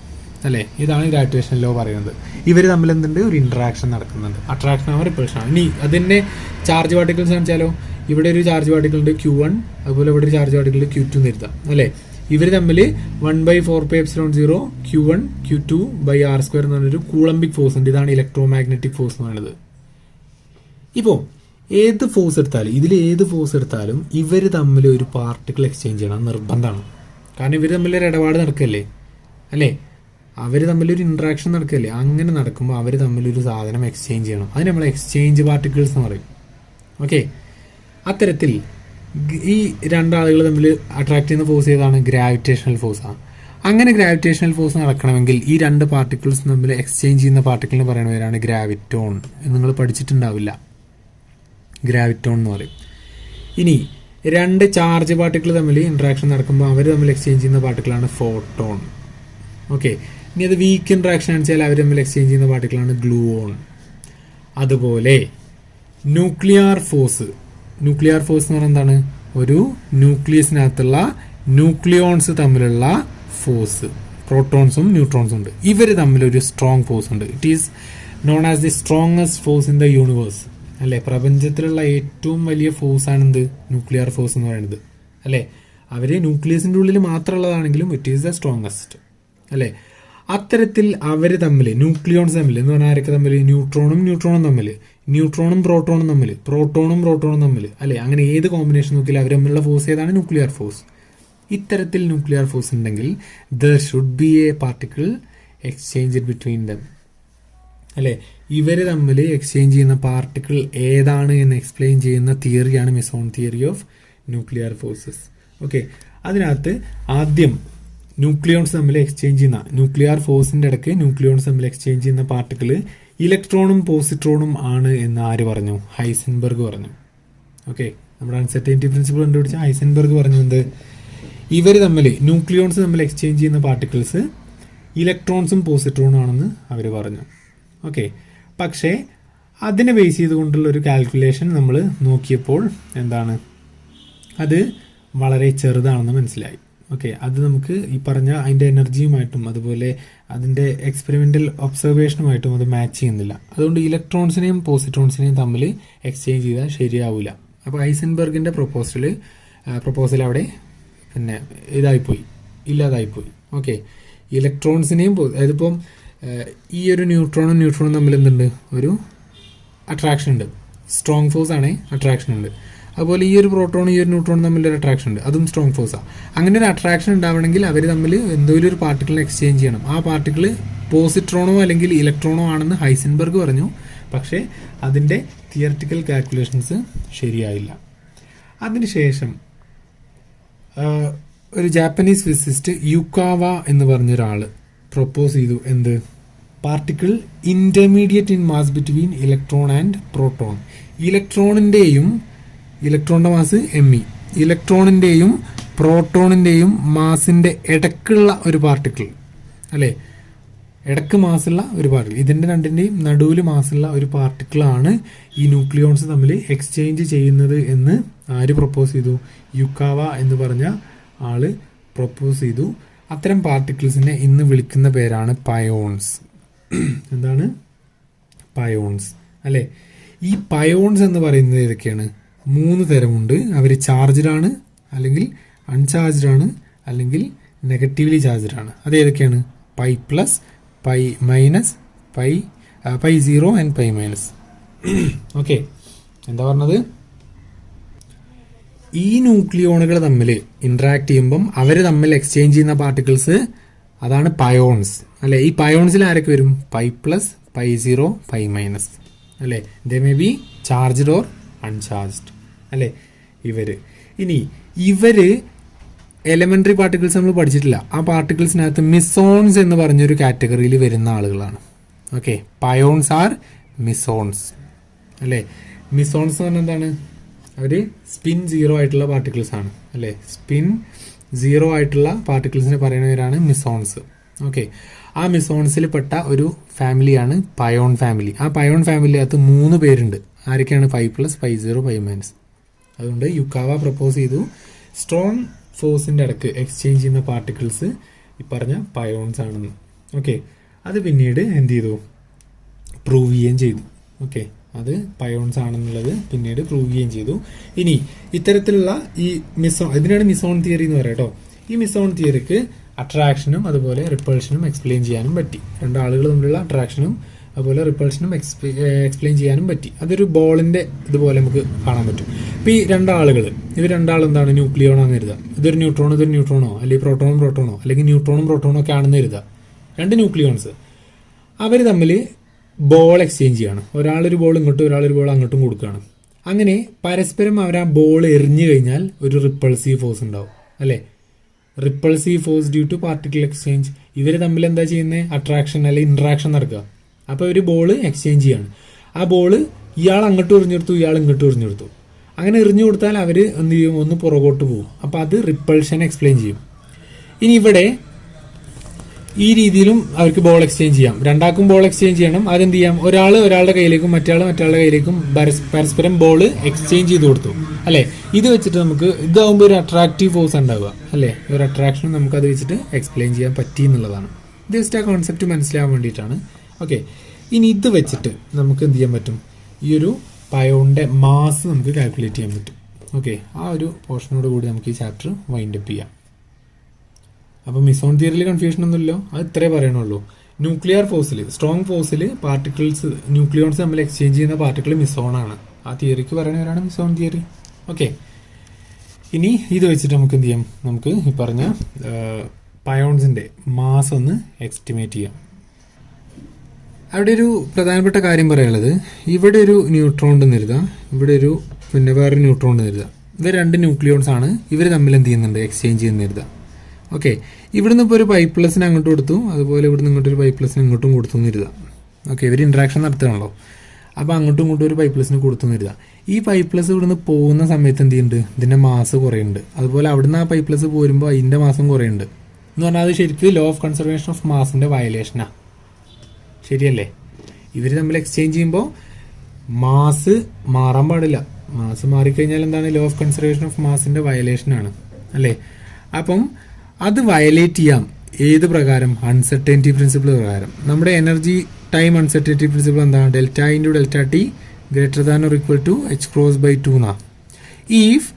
അല്ലേ? ഇതാണ് ഗ്രാവിറ്റേഷൻ ലോ പറയുന്നത്. ഇവർ തമ്മിൽ എന്തുണ്ട്? ഒരു ഇൻട്രാക്ഷൻ നടക്കുന്നുണ്ട്. അട്രാക്ഷൻ ആവും, റിപ്പൾഷൻ ആവും. ഇനി അതിൻ്റെ ചാർജ് പാർട്ടിക്കിൾസ് കാണിച്ചാലോ, ഇവിടെ ഒരു ചാർജ് പാർട്ടിക്കിൾ ഉണ്ട് Q1, അതുപോലെ ഇവിടെ ഒരു ചാർജ് പാർട്ടിക്കിൾ Q2 എന്ന് എഴുതാം. അല്ലേ? ഇവർ തമ്മിൽ 1/4πε0 Q1 Q2/r² എന്ന് പറഞ്ഞൊരു കൂളംബിക് ഫോഴ്സ് ഉണ്ട്. ഇതാണ് ഇലക്ട്രോമാഗ്നറ്റിക് ഫോഴ്സ് എന്ന് പറയുന്നത്. ഇപ്പോൾ ഏത് ഫോഴ്സ് എടുത്താലും ഇവർ തമ്മിൽ ഒരു പാർട്ടിക്കിൾ എക്സ്ചേഞ്ച് ചെയ്യണം, നിർബന്ധമാണ്. കാരണം ഇവർ തമ്മിലൊരു ഇടപാട് നടക്കല്ലേ, അല്ലേ? അവർ തമ്മിലൊരു ഇൻട്രാക്ഷൻ നടക്കല്ലേ. അങ്ങനെ നടക്കുമ്പോൾ അവർ തമ്മിലൊരു സാധനം എക്സ്ചേഞ്ച് ചെയ്യണം. അതിന് നമ്മൾ എക്സ്ചേഞ്ച് പാർട്ടിക്കിൾസ് എന്ന് പറയും. ഓക്കെ, അത്തരത്തിൽ ഈ 2 ആളുകൾ തമ്മിൽ അട്രാക്ട് ചെയ്യുന്ന ഫോഴ്സ് ഏതാണ്? ഗ്രാവിറ്റേഷണൽ ഫോഴ്സാണ്. അങ്ങനെ ഗ്രാവിറ്റേഷണൽ ഫോഴ്സ് നടക്കണമെങ്കിൽ ഈ 2 പാർട്ടിക്കിൾസ് തമ്മിൽ എക്സ്ചേഞ്ച് ചെയ്യുന്ന പാർട്ടിക്കിളിന് പറയുന്ന പേരാണ് ഗ്രാവിറ്റോൺ. നിങ്ങൾ പഠിച്ചിട്ടുണ്ടാവില്ല, ഗ്രാവിറ്റോൺ എന്ന് പറയും. ഇനി 2 ചാർജ് പാർട്ടിക്കിൾ തമ്മിൽ ഇൻട്രാക്ഷൻ നടക്കുമ്പോൾ അവർ തമ്മിൽ എക്സ്ചേഞ്ച് ചെയ്യുന്ന പാർട്ടിക്കിളാണ് ഫോട്ടോൺ. ഓക്കെ, ഇനി അത് വീക്ക് ഇൻട്രാക്ഷൻ ആണെച്ചാൽ അവർ തമ്മിൽ എക്സ്ചേഞ്ച് ചെയ്യുന്ന പാർട്ടിക്കിളാണ് ഗ്ലൂവോൺ. അതുപോലെ ന്യൂക്ലിയർ ഫോഴ്സ് എന്ന് പറയുന്നത് എന്താണ്? ഒരു ന്യൂക്ലിയസിനകത്തുള്ള ന്യൂക്ലിയോൺസ് തമ്മിലുള്ള ഫോഴ്സ്, പ്രോട്ടോൺസും ന്യൂട്രോൺസും ഉണ്ട്. ഇവർ തമ്മിലൊരു സ്ട്രോങ് ഫോഴ്സ് ഉണ്ട്. It is known as the strongest force in the universe. അല്ലേ? പ്രപഞ്ചത്തിലുള്ള ഏറ്റവും വലിയ ഫോഴ്സാണ് എന്ത്? ന്യൂക്ലിയർ ഫോഴ്സ് എന്ന് പറയുന്നത്. അല്ലേ? അവർ ന്യൂക്ലിയസിൻ്റെ ഉള്ളിൽ മാത്രമുള്ളതാണെങ്കിലും ഇറ്റ് ഈസ് ദ സ്ട്രോങ്ങസ്റ്റ്. അല്ലേ? അത്തരത്തിൽ അവർ തമ്മിൽ, ന്യൂക്ലിയോൺസ് തമ്മിൽ എന്ന് പറഞ്ഞാൽ ആരൊക്കെ തമ്മിൽ? ന്യൂട്രോണും തമ്മിൽ, ന്യൂട്രോണും പ്രോട്ടോണും തമ്മിൽ. അല്ലേ? അങ്ങനെ ഏത് കോമ്പിനേഷൻ നോക്കിയാലും അവർ തമ്മിലുള്ള ഫോഴ്സ് ഏതാണ്? Nuclear force. ഇത്തരത്തിൽ ന്യൂക്ലിയർ ഫോഴ്സ് ഉണ്ടെങ്കിൽ there should be A particle exchange between them. അല്ലേ? ഇവർ തമ്മിൽ എക്സ്ചേഞ്ച് ചെയ്യുന്ന പാർട്ടിക്കിൾ ഏതാണ് എന്ന് എക്സ്പ്ലെയിൻ ചെയ്യുന്ന തിയറിയാണ് meson theory of nuclear forces. Okay, അതിനകത്ത് ആദ്യം ന്യൂക്ലിയോൺസ് തമ്മിൽ എക്സ്ചേഞ്ച് ചെയ്യുന്ന, ന്യൂക്ലിയർ ഫോഴ്സിന്റെ ഇടയ്ക്ക് ന്യൂക്ലിയോൺസ് തമ്മിൽ എക്സ്ചേഞ്ച് ചെയ്യുന്ന പാർട്ടിക്കിൾ ഇലക്ട്രോണും പോസിട്രോണും ആണ് എന്ന് ആര് പറഞ്ഞു? ഹൈസൻബർഗ് പറഞ്ഞു. ഓക്കെ, നമ്മുടെ അൺസർട്ടനിറ്റി പ്രിൻസിപ്പിൾ കണ്ടുപിടിച്ച ഹൈസൻബർഗ് പറഞ്ഞു എന്ത്? ഇവർ തമ്മിൽ, ന്യൂക്ലിയോൺസ് തമ്മിൽ എക്സ്ചേഞ്ച് ചെയ്യുന്ന പാർട്ടിക്കിൾസ് ഇലക്ട്രോൺസും പോസിട്രോണും ആണെന്ന് അവർ പറഞ്ഞു. ഓക്കെ, പക്ഷേ അതിനെ ബേസ് ചെയ്തുകൊണ്ടുള്ള ഒരു കാൽക്കുലേഷൻ നമ്മൾ നോക്കിയപ്പോൾ എന്താണ്? അത് വളരെ ചെറുതാണെന്ന് മനസ്സിലായി. ഓക്കെ, അത് നമുക്ക് ഈ പറഞ്ഞ അതിൻ്റെ എനർജിയുമായിട്ടും അതുപോലെ അതിൻ്റെ എക്സ്പെരിമെൻ്റൽ ഒബ്സർവേഷനുമായിട്ടും അത് മാച്ച് ചെയ്യുന്നില്ല. അതുകൊണ്ട് ഇലക്ട്രോൺസിനെയും പോസിട്രോൺസിനെയും തമ്മിൽ എക്സ്ചേഞ്ച് ചെയ്താൽ ശരിയാവില്ല. അപ്പോൾ ഹൈസൻബർഗിൻ്റെ പ്രൊപ്പോസൽ അവിടെ പിന്നെ ഇല്ലാതായിപ്പോയി. ഓക്കെ, ഇലക്ട്രോൺസിനെയും, അതിപ്പം ഈ ഒരു ന്യൂട്രോണും തമ്മിൽ എന്തുണ്ട്? ഒരു അട്രാക്ഷൻ ഉണ്ട്. സ്ട്രോങ് ഫോഴ്സ് ആണ്, അട്രാക്ഷൻ ഉണ്ട്. അതുപോലെ ഈ ഒരു പ്രോട്ടോണും ഈ ഒരു ന്യൂട്രോണും തമ്മിലൊരു അട്രാക്ഷൻ ഉണ്ട്, അതും സ്ട്രോങ് ഫോഴ്സാണ്. അങ്ങനെ ഒരു അട്രാക്ഷൻ ഉണ്ടാവണമെങ്കിൽ അവർ തമ്മിൽ എന്തെങ്കിലും ഒരു പാർട്ടിക്കിളിനെ എക്സ്ചേഞ്ച് ചെയ്യണം. ആ പാർട്ടിക്കിൾ പോസിട്രോണോ അല്ലെങ്കിൽ ഇലക്ട്രോണോ ആണെന്ന് ഹൈസൻബർഗ് പറഞ്ഞു. പക്ഷേ അതിൻ്റെ തിയററ്റിക്കൽ കാൽക്കുലേഷൻസ് ശരിയായില്ല. അതിനുശേഷം ഒരു ജാപ്പനീസ് ഫിസിസിസ്റ്റ് യുക്കാവ എന്ന് പറഞ്ഞൊരാൾ പ്രൊപ്പോസ് ചെയ്തു എന്ത്? Particle intermediate in mass between electron and proton. ഇലക്ട്രോണിൻ്റെ മാസ് me, ഇലക്ട്രോണിൻ്റെയും പ്രോട്ടോണിൻ്റെയും മാസിൻ്റെ ഇടക്കുള്ള ഒരു പാർട്ടിക്കിൾ. അല്ലേ? ഇടക്ക് മാസുള്ള ഒരു പാർട്ടിക്കിൾ, ഇതിൻ്റെ രണ്ടിൻ്റെയും നടുവിൽ മാസുള്ള ഒരു പാർട്ടിക്കിളാണ് ഈ ന്യൂക്ലിയോൺസ് തമ്മിൽ എക്സ്ചേഞ്ച് ചെയ്യുന്നത് എന്ന് ആര് പ്രൊപ്പോസ് ചെയ്തു? യുക്കാവ എന്ന് പറഞ്ഞ ആള് പ്രൊപ്പോസ് ചെയ്തു. അത്തരം പാർട്ടിക്കിൾസിനെ ഇന്ന് വിളിക്കുന്ന പേരാണ് പയോൺസ്. എന്താണ്? പയോൺസ്. അല്ലേ? ഈ പയോൺസ് എന്ന് പറയുന്നത് ഏതൊക്കെയാണ്? 3 തരമുണ്ട്. അവർ ചാർജ്ഡ് ആണ്, അല്ലെങ്കിൽ അൺചാർജ്ഡ് ആണ്, അല്ലെങ്കിൽ നെഗറ്റീവ്ലി ചാർജ്ഡ് ആണ്. അത് ഏതൊക്കെയാണ്? Pi plus, pi minus, pi 0 and pi minus. Okay, എന്താ പറഞ്ഞത്? ഈ ന്യൂക്ലിയോണുകൾ തമ്മിൽ ഇന്ററാക്ട് ചെയ്യുമ്പം അവർ തമ്മിൽ എക്സ്ചേഞ്ച് ചെയ്യുന്ന പാർട്ടിക്കിൾസ് അതാണ് പയോൺസ് അല്ലെ. ഈ പയോൺസിൽ ആരൊക്കെ വരും? Pi plus, pi zero, pi minus അല്ലെ. They may be charged or uncharged അല്ലെ ഇനി ഇവര് എലമെന്ററി പാർട്ടിക്കിൾസ് നമ്മൾ പഠിച്ചിട്ടില്ല. ആ പാർട്ടിക്കിൾസിനകത്ത് മിസോൺസ് എന്ന് പറഞ്ഞൊരു കാറ്റഗറിയിൽ വരുന്ന ആളുകളാണ്. ഓക്കെ, പയോൺസ് ആർ മിസോൺസ് അല്ലേ. മിസോൺസ് എന്ന് പറഞ്ഞാൽ എന്താണ്? അവർ സ്പിൻ സീറോ ആയിട്ടുള്ള പാർട്ടിക്കിൾസ് ആണ് അല്ലേ. സ്പിൻ സീറോ ആയിട്ടുള്ള പാർട്ടിക്കിൾസിനെ പറയുന്നവരാണ് മിസോൺസ്. ഓക്കെ, ആ മിസോൺസിൽ പെട്ട ഒരു ഫാമിലിയാണ് പയോൺ ഫാമിലി. ആ പയോൺ ഫാമിലിക്കകത്ത് 3 പേരുണ്ട്. ആരൊക്കെയാണ്? Pi plus, pi zero, pi minus. അതുകൊണ്ട് യുക്കാവ പ്രപ്പോസ് ചെയ്തു സ്ട്രോങ് ഫോഴ്സിൻ്റെ ഇടയ്ക്ക് എക്സ്ചേഞ്ച് ചെയ്യുന്ന പാർട്ടിക്കിൾസ് ഈ പറഞ്ഞ പയോൺസ് ആണെന്ന്. ഓക്കെ, അത് പിന്നീട് എന്ത് ചെയ്തു? പ്രൂവ് ചെയ്യുകയും ചെയ്തു. ഓക്കെ, അത് പയോൺസ് ആണെന്നുള്ളത് പിന്നീട് പ്രൂവ് ചെയ്യുകയും ചെയ്തു. ഇനി ഇത്തരത്തിലുള്ള ഈ ഇതിനാണ് മിസോൺ തിയറി എന്ന് പറയാം കേട്ടോ. ഈ മിസോൺ തിയറിക്ക് അട്രാക്ഷനും അതുപോലെ റിപ്പൾഷനും എക്സ്പ്ലെയിൻ ചെയ്യാനും പറ്റി. രണ്ടാളുകൾ തമ്മിലുള്ള അട്രാക്ഷനും അതുപോലെ റിപ്പൾഷനും എക്സ്പ്ലെയിൻ ചെയ്യാനും പറ്റി. അതൊരു ബോളിന്റെ ഇതുപോലെ നമുക്ക് കാണാൻ പറ്റും. ഇപ്പം ഈ ഇവർ രണ്ടാളും എന്താണ്? ന്യൂക്ലിയോൺ ആണെന്ന് കരുതുക. ഇതൊരു ന്യൂട്രോണോ അല്ലെങ്കിൽ പ്രോട്ടോണോ അല്ലെങ്കിൽ ന്യൂട്രോണും പ്രോട്ടോണും ഒക്കെ ആണെന്ന് കരുതുക. 2 ന്യൂക്ലിയോൺസ് അവർ തമ്മിൽ ബോൾ എക്സ്ചേഞ്ച് ചെയ്യാണ്. ഒരാളൊരു ബോൾ ഇങ്ങോട്ടും ഒരാളൊരു ബോൾ അങ്ങോട്ടും കൊടുക്കുകയാണ്. അങ്ങനെ പരസ്പരം അവർ ആ ബോൾ എറിഞ്ഞു കഴിഞ്ഞാൽ ഒരു റിപ്പൾസീവ് ഫോഴ്സ് ഉണ്ടാവും അല്ലേ. Repulsive force due to particle exchange. ഇവർ തമ്മിൽ എന്താ ചെയ്യുന്നത്? അട്രാക്ഷൻ അല്ലെങ്കിൽ ഇന്ററാക്ഷൻ നടക്കുക. അപ്പോൾ ഒരു ബോൾ എക്സ്ചേഞ്ച് ചെയ്യാണ്. ആ ബോള് ഇയാൾ അങ്ങോട്ടും എറിഞ്ഞെടുത്തു, ഇയാൾ ഇങ്ങോട്ടും എറിഞ്ഞെടുത്തു. അങ്ങനെ എറിഞ്ഞു കൊടുത്താൽ അവർ എന്ത് ചെയ്യും? ഒന്ന് പുറകോട്ട് പോകും. അപ്പോൾ അത് റിപ്പൾഷൻ എക്സ്പ്ലെയിൻ ചെയ്യും. ഇനി ഇവിടെ ഈ രീതിയിലും അവർക്ക് ബോൾ എക്സ്ചേഞ്ച് ചെയ്യാം. രണ്ടാൾക്കും ബോൾ എക്സ്ചേഞ്ച് ചെയ്യണം. അതെന്ത് ചെയ്യാം? ഒരാൾ ഒരാളുടെ കയ്യിലേക്കും മറ്റയാളുടെ കയ്യിലേക്കും പരസ്പരം ബോൾ എക്സ്ചേഞ്ച് ചെയ്ത് കൊടുത്തു അല്ലേ. ഇത് വെച്ചിട്ട് നമുക്ക് ഇതാവുമ്പോൾ ഒരു അട്രാക്റ്റീവ് ഫോഴ്സ് ഉണ്ടാവുക അല്ലേ. ഒരു അട്രാക്ഷനും നമുക്ക് അത് വെച്ചിട്ട് എക്സ്പ്ലെയിൻ ചെയ്യാൻ പറ്റി എന്നുള്ളതാണ്. ജസ്റ്റ് ആ കോൺസെപ്റ്റ് മനസ്സിലാവാൻ വേണ്ടിയിട്ടാണ്. ഓക്കെ, ഇനി ഇത് വെച്ചിട്ട് നമുക്ക് എന്ത് ചെയ്യാൻ പറ്റും? ഈ ഒരു പയോണിന്റെ മാസ് നമുക്ക് കാൽക്കുലേറ്റ് ചെയ്യാൻ പറ്റും. ഓക്കെ, ആ ഒരു പോർഷനോട് കൂടി നമുക്ക് ഈ ചാപ്റ്റർ വൈൻഡ് അപ്പ് ചെയ്യാം. അപ്പോൾ മിസോൺ തിയറിയിൽ കൺഫ്യൂഷൻ ഒന്നുമില്ലോ, അത് ഇത്രേ പറയണുള്ളൂ. ന്യൂക്ലിയർ ഫോഴ്സിൽ, സ്ട്രോങ് ഫോഴ്സിൽ പാർട്ടിക്കിൾസ് ന്യൂക്ലിയോൺസ് തമ്മിൽ എക്സ്ചേഞ്ച് ചെയ്യുന്ന പാർട്ടിക്കിൾ മിസോൺ ആണ്. ആ തിയറിക്ക് പറയുന്നവരാണ് മിസോൺ തിയറി. ഓക്കെ, ഇനി ഇത് വെച്ചിട്ട് നമുക്ക് എന്ത് ചെയ്യാം? നമുക്ക് ഈ പറഞ്ഞ പയോൺസിന്റെ മാസ് ഒന്ന് എസ്റ്റിമേറ്റ് ചെയ്യാം. അവിടെ ഒരു പ്രധാനപ്പെട്ട കാര്യം പറയാനുള്ളത്, ഇവിടെ ഒരു ന്യൂട്രോൺ ഉണ്ടെന്ന് കരുതുക, ഇവിടെ ഒരു വേറെ ന്യൂട്രോൺ ഉണ്ടെന്ന് കരുതുക. ഇവർ 2 ന്യൂക്ലിയോൺസ് ആണ്. ഇവർ തമ്മിൽ എന്ത് ചെയ്യുന്നുണ്ട്? എക്സ്ചേഞ്ച് ചെയ്യുന്ന കരുതുക. ഓക്കെ, ഇവിടുന്ന് ഇപ്പോൾ ഒരു പൈ പ്ലസിന് അങ്ങോട്ട് കൊടുത്തു, അതുപോലെ ഇവിടുന്ന് ഇങ്ങോട്ടൊരു പൈ പ്ലസിന് ഇങ്ങോട്ടും കൊടുത്തു എന്ന് കരുതുക. ഓക്കെ, ഇവർ ഇൻട്രാക്ഷൻ നടത്തുകയാണല്ലോ. അപ്പോൾ അങ്ങോട്ടും ഇങ്ങോട്ടും ഒരു പൈ പ്ലസിന് കൊടുത്തു എന്ന് കരുതുക. ഈ പൈ പ്ലസ് ഇവിടുന്ന് പോകുന്ന സമയത്ത് എന്ത് ചെയ്യുന്നുണ്ട്? ഇതിൻ്റെ മാസ് കുറയുന്നുണ്ട്. അതുപോലെ അവിടുന്ന് ആ പൈ പ്ലസ് പോരുമ്പോൾ അതിൻ്റെ മാസം കുറയുന്നുണ്ട് എന്ന് പറഞ്ഞാൽ അത് ശരിക്കും ലോ ഓഫ് കൺസർവേഷൻ ഓഫ് മാസിൻ്റെ വയലേഷനാണ്. ശരിയല്ലേ? ഇവർ തമ്മിൽ എക്സ്ചേഞ്ച് ചെയ്യുമ്പോൾ മാസ് മാറാൻ പാടില്ല. മാസ് മാറിക്കഴിഞ്ഞാൽ എന്താണ്? ലോ ഓഫ് കൺസർവേഷൻ ഓഫ് മാസിൻ്റെ വയലേഷനാണ് അല്ലേ. അപ്പം അത് വയലേറ്റ് ചെയ്യാം. ഏത് പ്രകാരം? അൺസർട്ടനിറ്റി പ്രിൻസിപ്പിൾ പ്രകാരം. നമ്മുടെ എനർജി ടൈം അൺസർട്ടനിറ്റി പ്രിൻസിപ്പിൾ എന്താണ്? Delta into delta T greater than or equal to H cross by 2 എന്നാ. If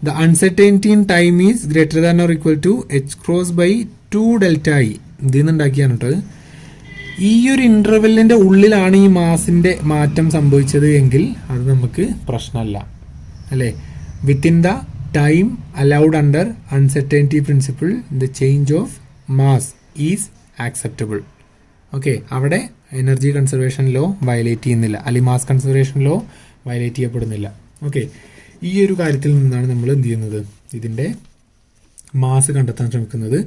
the uncertainty in time is greater than or equal to H cross by 2 delta E. ഇതിൽ നിന്നുണ്ടാക്കിയാണ് കേട്ടോ. ഈ ഒരു ഇന്റർവെല്ലിന്റെ ഉള്ളിലാണ് ഈ മാസിന്റെ മാറ്റം സംഭവിച്ചത് എങ്കിൽ അത് നമുക്ക് പ്രശ്നമല്ല അല്ലേ. Within the time allowed under uncertainty principle the change of mass is acceptable. Okay, അവിടെ എനർജി കൺസർവേഷൻ ലോ വയലേറ്റ് ചെയ്യുന്നില്ല, അല്ലെങ്കിൽ മാസ് കൺസർവേഷൻ ലോ വയലേറ്റ് ചെയ്യപ്പെടുന്നില്ല. ഓക്കെ, ഈ ഒരു കാര്യത്തിൽ നിന്നാണ് നമ്മൾ എന്ത് ചെയ്യുന്നത്? ഇതിന്റെ മാസ് കണ്ടെത്താൻ ശ്രമിക്കുന്നത്.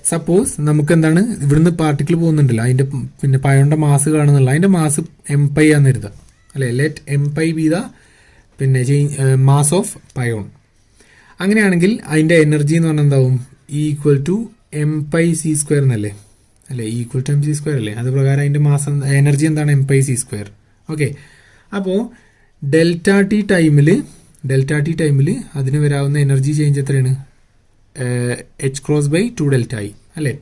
സപ്പോസ് നമുക്ക് എന്താണ് ഇവിടുന്ന് പാർട്ടിക്കിൾ പോകുന്നുണ്ടല്ലോ, അതിന്റെ പയോണിന്റെ മാസ് കാണുന്നില്ല, അതിന്റെ മാസ് എം പൈ ആണെന്ന് കരുതാം അല്ലെ. Let M pi be the mass of pion. അങ്ങനെയാണെങ്കിൽ അതിന്റെ എനർജി എന്ന് പറഞ്ഞാൽ എന്താവും? Equal to M pi C square എന്നല്ലേ അല്ലെ. Equal to M C square അല്ലേ. അത് പ്രകാരം അതിന്റെ മാസം എനർജി എന്താണ്? M pi C square. Okay, അപ്പോൾ ഡെൽറ്റ ടി ടൈമിൽ അതിന് വരാവുന്ന എനർജി ചേഞ്ച് എത്രയാണ്? H cross by 2 delta I അല്ലേ.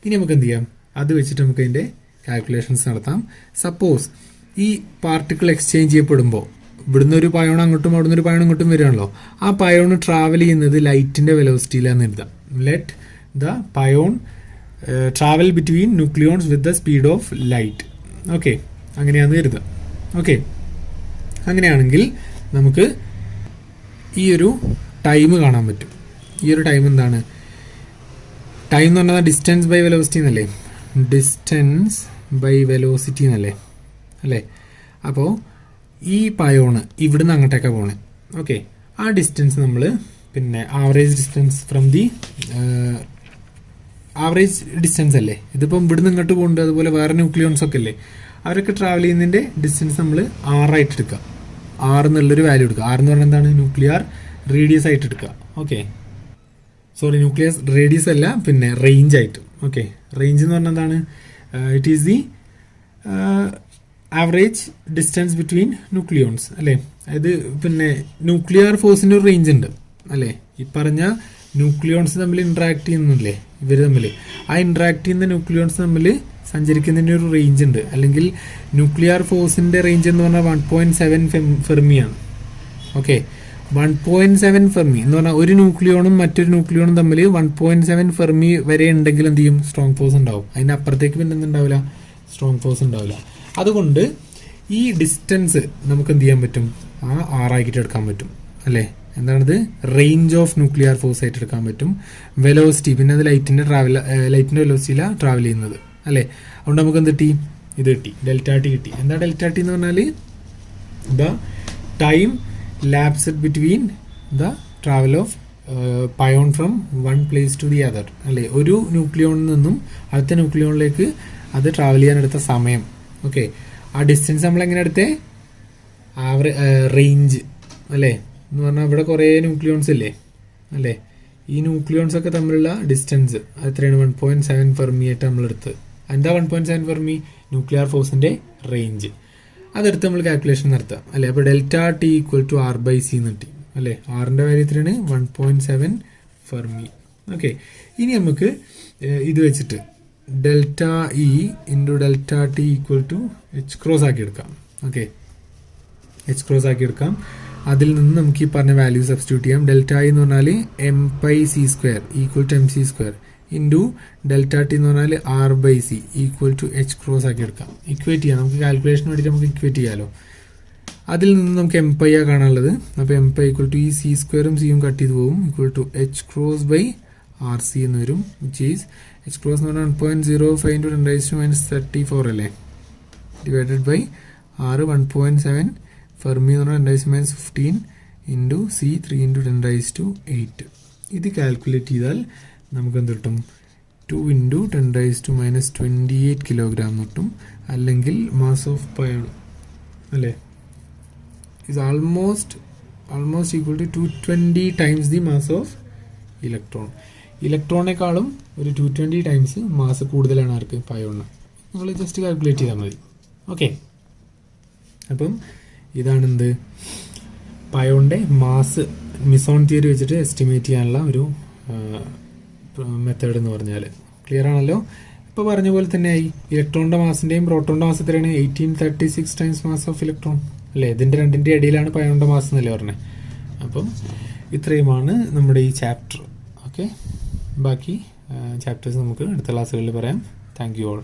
ഇനി നമുക്ക് എന്ത് ചെയ്യാം? അത് വെച്ചിട്ട് നമുക്ക് അതിൻ്റെ കാൽക്കുലേഷൻസ് നടത്താം. സപ്പോസ് ഈ പാർട്ടിക്കിൾ എക്സ്ചേഞ്ച് ചെയ്യപ്പെടുമ്പോൾ ഇവിടുന്ന് ഒരു പയോൺ അങ്ങോട്ടും അവിടുന്ന് ഒരു പയോൺ ഇങ്ങോട്ടും വരികയാണല്ലോ. ആ പയോൺ ട്രാവൽ ചെയ്യുന്നത് ലൈറ്റിൻ്റെ വെലോസിറ്റിയിലാണെന്ന് എഴുതാം. Let the pion travel between nucleons with the speed of light. Okay, അങ്ങനെയാണെന്ന് കരുതാം. ഓക്കെ, അങ്ങനെയാണെങ്കിൽ നമുക്ക് ഈ ഒരു ടൈം കാണാൻ പറ്റും. ഈ ഒരു ടൈം എന്താണ്? ടൈം എന്ന് പറഞ്ഞാൽ ഡിസ്റ്റൻസ് ബൈ വെലോസിറ്റി എന്നല്ലേ, ഡിസ്റ്റൻസ് ബൈ വെലോസിറ്റി എന്നല്ലേ അല്ലേ. അപ്പോൾ ഈ പയോണ് ഇവിടുന്ന് അങ്ങോട്ടേക്കാണ് പോണേ. ഓക്കെ, ആ ഡിസ്റ്റൻസ് നമ്മൾ പിന്നെ average distance from the average distance അല്ലേ. ഇതിപ്പം ഇവിടുന്ന് ഇങ്ങോട്ട് പോകുന്നുണ്ട്, അതുപോലെ വേറെ ന്യൂക്ലിയോൺസ് ഒക്കെ അല്ലേ, അവരൊക്കെ ട്രാവൽ ചെയ്യുന്നതിൻ്റെ ഡിസ്റ്റൻസ് നമ്മൾ ആറായിട്ട് എടുക്കുക. 6 എന്നുള്ളൊരു വാല്യൂ എടുക്കുക. 6 എന്ന് പറഞ്ഞാൽ എന്താണ്? ന്യൂക്ലിയർ റേഡിയസ് ആയിട്ട് എടുക്കുക. ഓക്കെ, സോറി, ന്യൂക്ലിയർ റേഡിയസ് അല്ല, പിന്നെ റേഞ്ച് ആയിട്ട്. ഓക്കെ, റേഞ്ച് എന്ന് പറഞ്ഞാൽ എന്താണ്? It is the average distance between nucleons അല്ലേ. അതായത് പിന്നെ ന്യൂക്ലിയർ ഫോഴ്സിൻ്റെ ഒരു റേഞ്ച് ഉണ്ട് അല്ലേ. ഈ പറഞ്ഞ ന്യൂക്ലിയോൺസ് തമ്മിൽ ഇൻട്രാക്ട് ചെയ്യുന്നില്ലേ ഇവർ തമ്മിൽ, ആ ഇൻട്രാക്ട് ചെയ്യുന്ന ന്യൂക്ലിയോൺസ് തമ്മിൽ സഞ്ചരിക്കുന്നതിൻ്റെ ഒരു റേഞ്ച് ഉണ്ട്. അല്ലെങ്കിൽ ന്യൂക്ലിയർ ഫോഴ്സിൻ്റെ റേഞ്ച് എന്ന് പറഞ്ഞാൽ 1.7 ഫെർമിയാണ്. ഓക്കെ, 1.7 ഫെർമി എന്ന് പറഞ്ഞാൽ ഒരു ന്യൂക്ലിയോണും മറ്റൊരു ന്യൂക്ലിയോണും തമ്മിൽ 1.7 ഫെർമി വരെ ഉണ്ടെങ്കിൽ എന്ത് ചെയ്യും? സ്ട്രോങ് ഫോഴ്സ് ഉണ്ടാവും. അതിൻ്റെ അപ്പുറത്തേക്ക് പിന്നെ എന്തുണ്ടാവില്ല? സ്ട്രോങ് ഫോഴ്സ് ഉണ്ടാവില്ല. അതുകൊണ്ട് ഈ ഡിസ്റ്റൻസ് നമുക്ക് എന്ത് ചെയ്യാൻ പറ്റും? ആ 6 ആക്കിയിട്ട് എടുക്കാൻ പറ്റും അല്ലേ. എന്താണിത്? റേഞ്ച് ഓഫ് ന്യൂക്ലിയർ ഫോഴ്സ് ആയിട്ട് എടുക്കാൻ പറ്റും. വെലോസിറ്റി, പിന്നെ അത് ലൈറ്റിൻ്റെ വെലോസിറ്റിയിലാണ് ട്രാവൽ ചെയ്യുന്നത് അല്ലേ. അതുകൊണ്ട് നമുക്ക് എന്ത് കിട്ടി? ഇത് കിട്ടി, ഡെൽറ്റ ടി കിട്ടി. എന്താ ഡെൽറ്റ ടി എന്ന് പറഞ്ഞാൽ? The time lapsed between the travel of pion from one place to the other അല്ലേ. ഒരു ന്യൂക്ലിയോണിൽ നിന്നും അടുത്ത ന്യൂക്ലിയോണിലേക്ക് അത് ട്രാവൽ ചെയ്യാനെടുത്ത സമയം. ഓക്കെ, ആ ഡിസ്റ്റൻസ് നമ്മളെങ്ങനെ എടുത്തേ? റേഞ്ച് അല്ലേ എന്ന് പറഞ്ഞാൽ ഇവിടെ കുറേ ന്യൂക്ലിയോൺസ് ഇല്ലേ അല്ലേ. ഈ ന്യൂക്ലിയോൺസ് ഒക്കെ തമ്മിലുള്ള ഡിസ്റ്റൻസ് എത്രയാണ്? 1.7 ഫെർമി ആയിട്ട് നമ്മളെടുത്ത്. എന്താ 1.7 ഫെർമി? Nuclear ഫോഴ്സിൻ്റെ range. അതെടുത്ത് നമ്മൾ കാൽക്കുലേഷൻ നടത്താം അല്ലേ. അപ്പോൾ delta T equal to R/C എന്ന് കിട്ടി അല്ലേ. ആറിൻ്റെ വാല്യൂ എത്രയാണ്? 1.7 ഫെർമി. ഓക്കെ, ഇനി നമുക്ക് ഇത് വെച്ചിട്ട് delta E into delta T equal to H cross ആക്കി എടുക്കാം. ഓക്കെ, H ക്രോസ് ആക്കി എടുക്കാം. അതിൽ നിന്ന് നമുക്ക് ഈ പറഞ്ഞ വാല്യൂ സബ്സ്റ്റിറ്റ്യൂട്ട് ചെയ്യാം. ഡെൽറ്റ ഐ എന്ന് പറഞ്ഞാൽ m/c² equal to mc² into delta T എന്ന് പറഞ്ഞാൽ R/c equal to H cross ആക്കി എടുക്കാം. ഇക്വേറ്റ് ചെയ്യാം. നമുക്ക് കാൽക്കുലേഷൻ വേണ്ടിയിട്ട് നമുക്ക് ഇക്വേറ്റ് ചെയ്യാമല്ലോ. അതിൽ നിന്ന് നമുക്ക് m/, ആ കാണാനുള്ളത്. അപ്പോൾ m/, ഈക്വൽ ടു ഈ c² സിയും കട്ട് ചെയ്ത് പോകും, equal to H cross by RC എന്ന് വരും. വിച്ച് ഈസ് H ക്രോസ് എന്ന് പറഞ്ഞാൽ 1.05 ഇൻറ്റു 10⁻34 അല്ലേ, ഡിവൈഡഡ് ബൈ R 1.7 ഫെർമി എന്ന് പറഞ്ഞാൽ 10⁻15 ഇൻറ്റു C 3 ഇൻറ്റു 10⁻8. ഇത് കാൽക്കുലേറ്റ് ചെയ്താൽ നമുക്ക് എന്ത് കിട്ടും? 2 ഇൻറ്റു 10⁻28 കിലോഗ്രാം കിട്ടും. അല്ലെങ്കിൽ മാസ് ഓഫ് പയോൺ അല്ലേ is almost equal to 220 times the mass of electron. ഇലക്ട്രോണിനെക്കാളും ഒരു 220 ടൈംസ് മാസ് കൂടുതലാണ് ആർക്ക്? പയോണിന്. നമ്മൾ ജസ്റ്റ് കാൽക്കുലേറ്റ് ചെയ്താൽ മതി. ഓക്കെ, അപ്പം ഇതാണ് എന്ത്? പയോണിൻ്റെ മാസ് മിസോൺ തിയറി വെച്ചിട്ട് എസ്റ്റിമേറ്റ് ചെയ്യാനുള്ള ഒരു മെത്തേഡ് എന്ന് പറഞ്ഞാൽ. ക്ലിയർ ആണല്ലോ? ഇപ്പോൾ പറഞ്ഞ പോലെ തന്നെ ആയി. ഇലക്ട്രോണിൻ്റെ മാസിൻ്റെയും പ്രോട്ടോണിൻ്റെ മാസ് എത്രയാണ്? 1836 ടൈംസ് മാസ് ഓഫ് ഇലക്ട്രോൺ അല്ലേ. ഇതിൻ്റെ രണ്ടിൻ്റെ ഇടയിലാണ് പയോണിൻ്റെ മാസ് എന്നല്ലേ പറഞ്ഞത്. അപ്പം ഇത്രയുമാണ് നമ്മുടെ ഈ ചാപ്റ്റർ. ഓക്കെ, ബാക്കി ചാപ്റ്റേഴ്സ് നമുക്ക് അടുത്ത ക്ലാസ്സുകളിൽ പറയാം. Thank you all.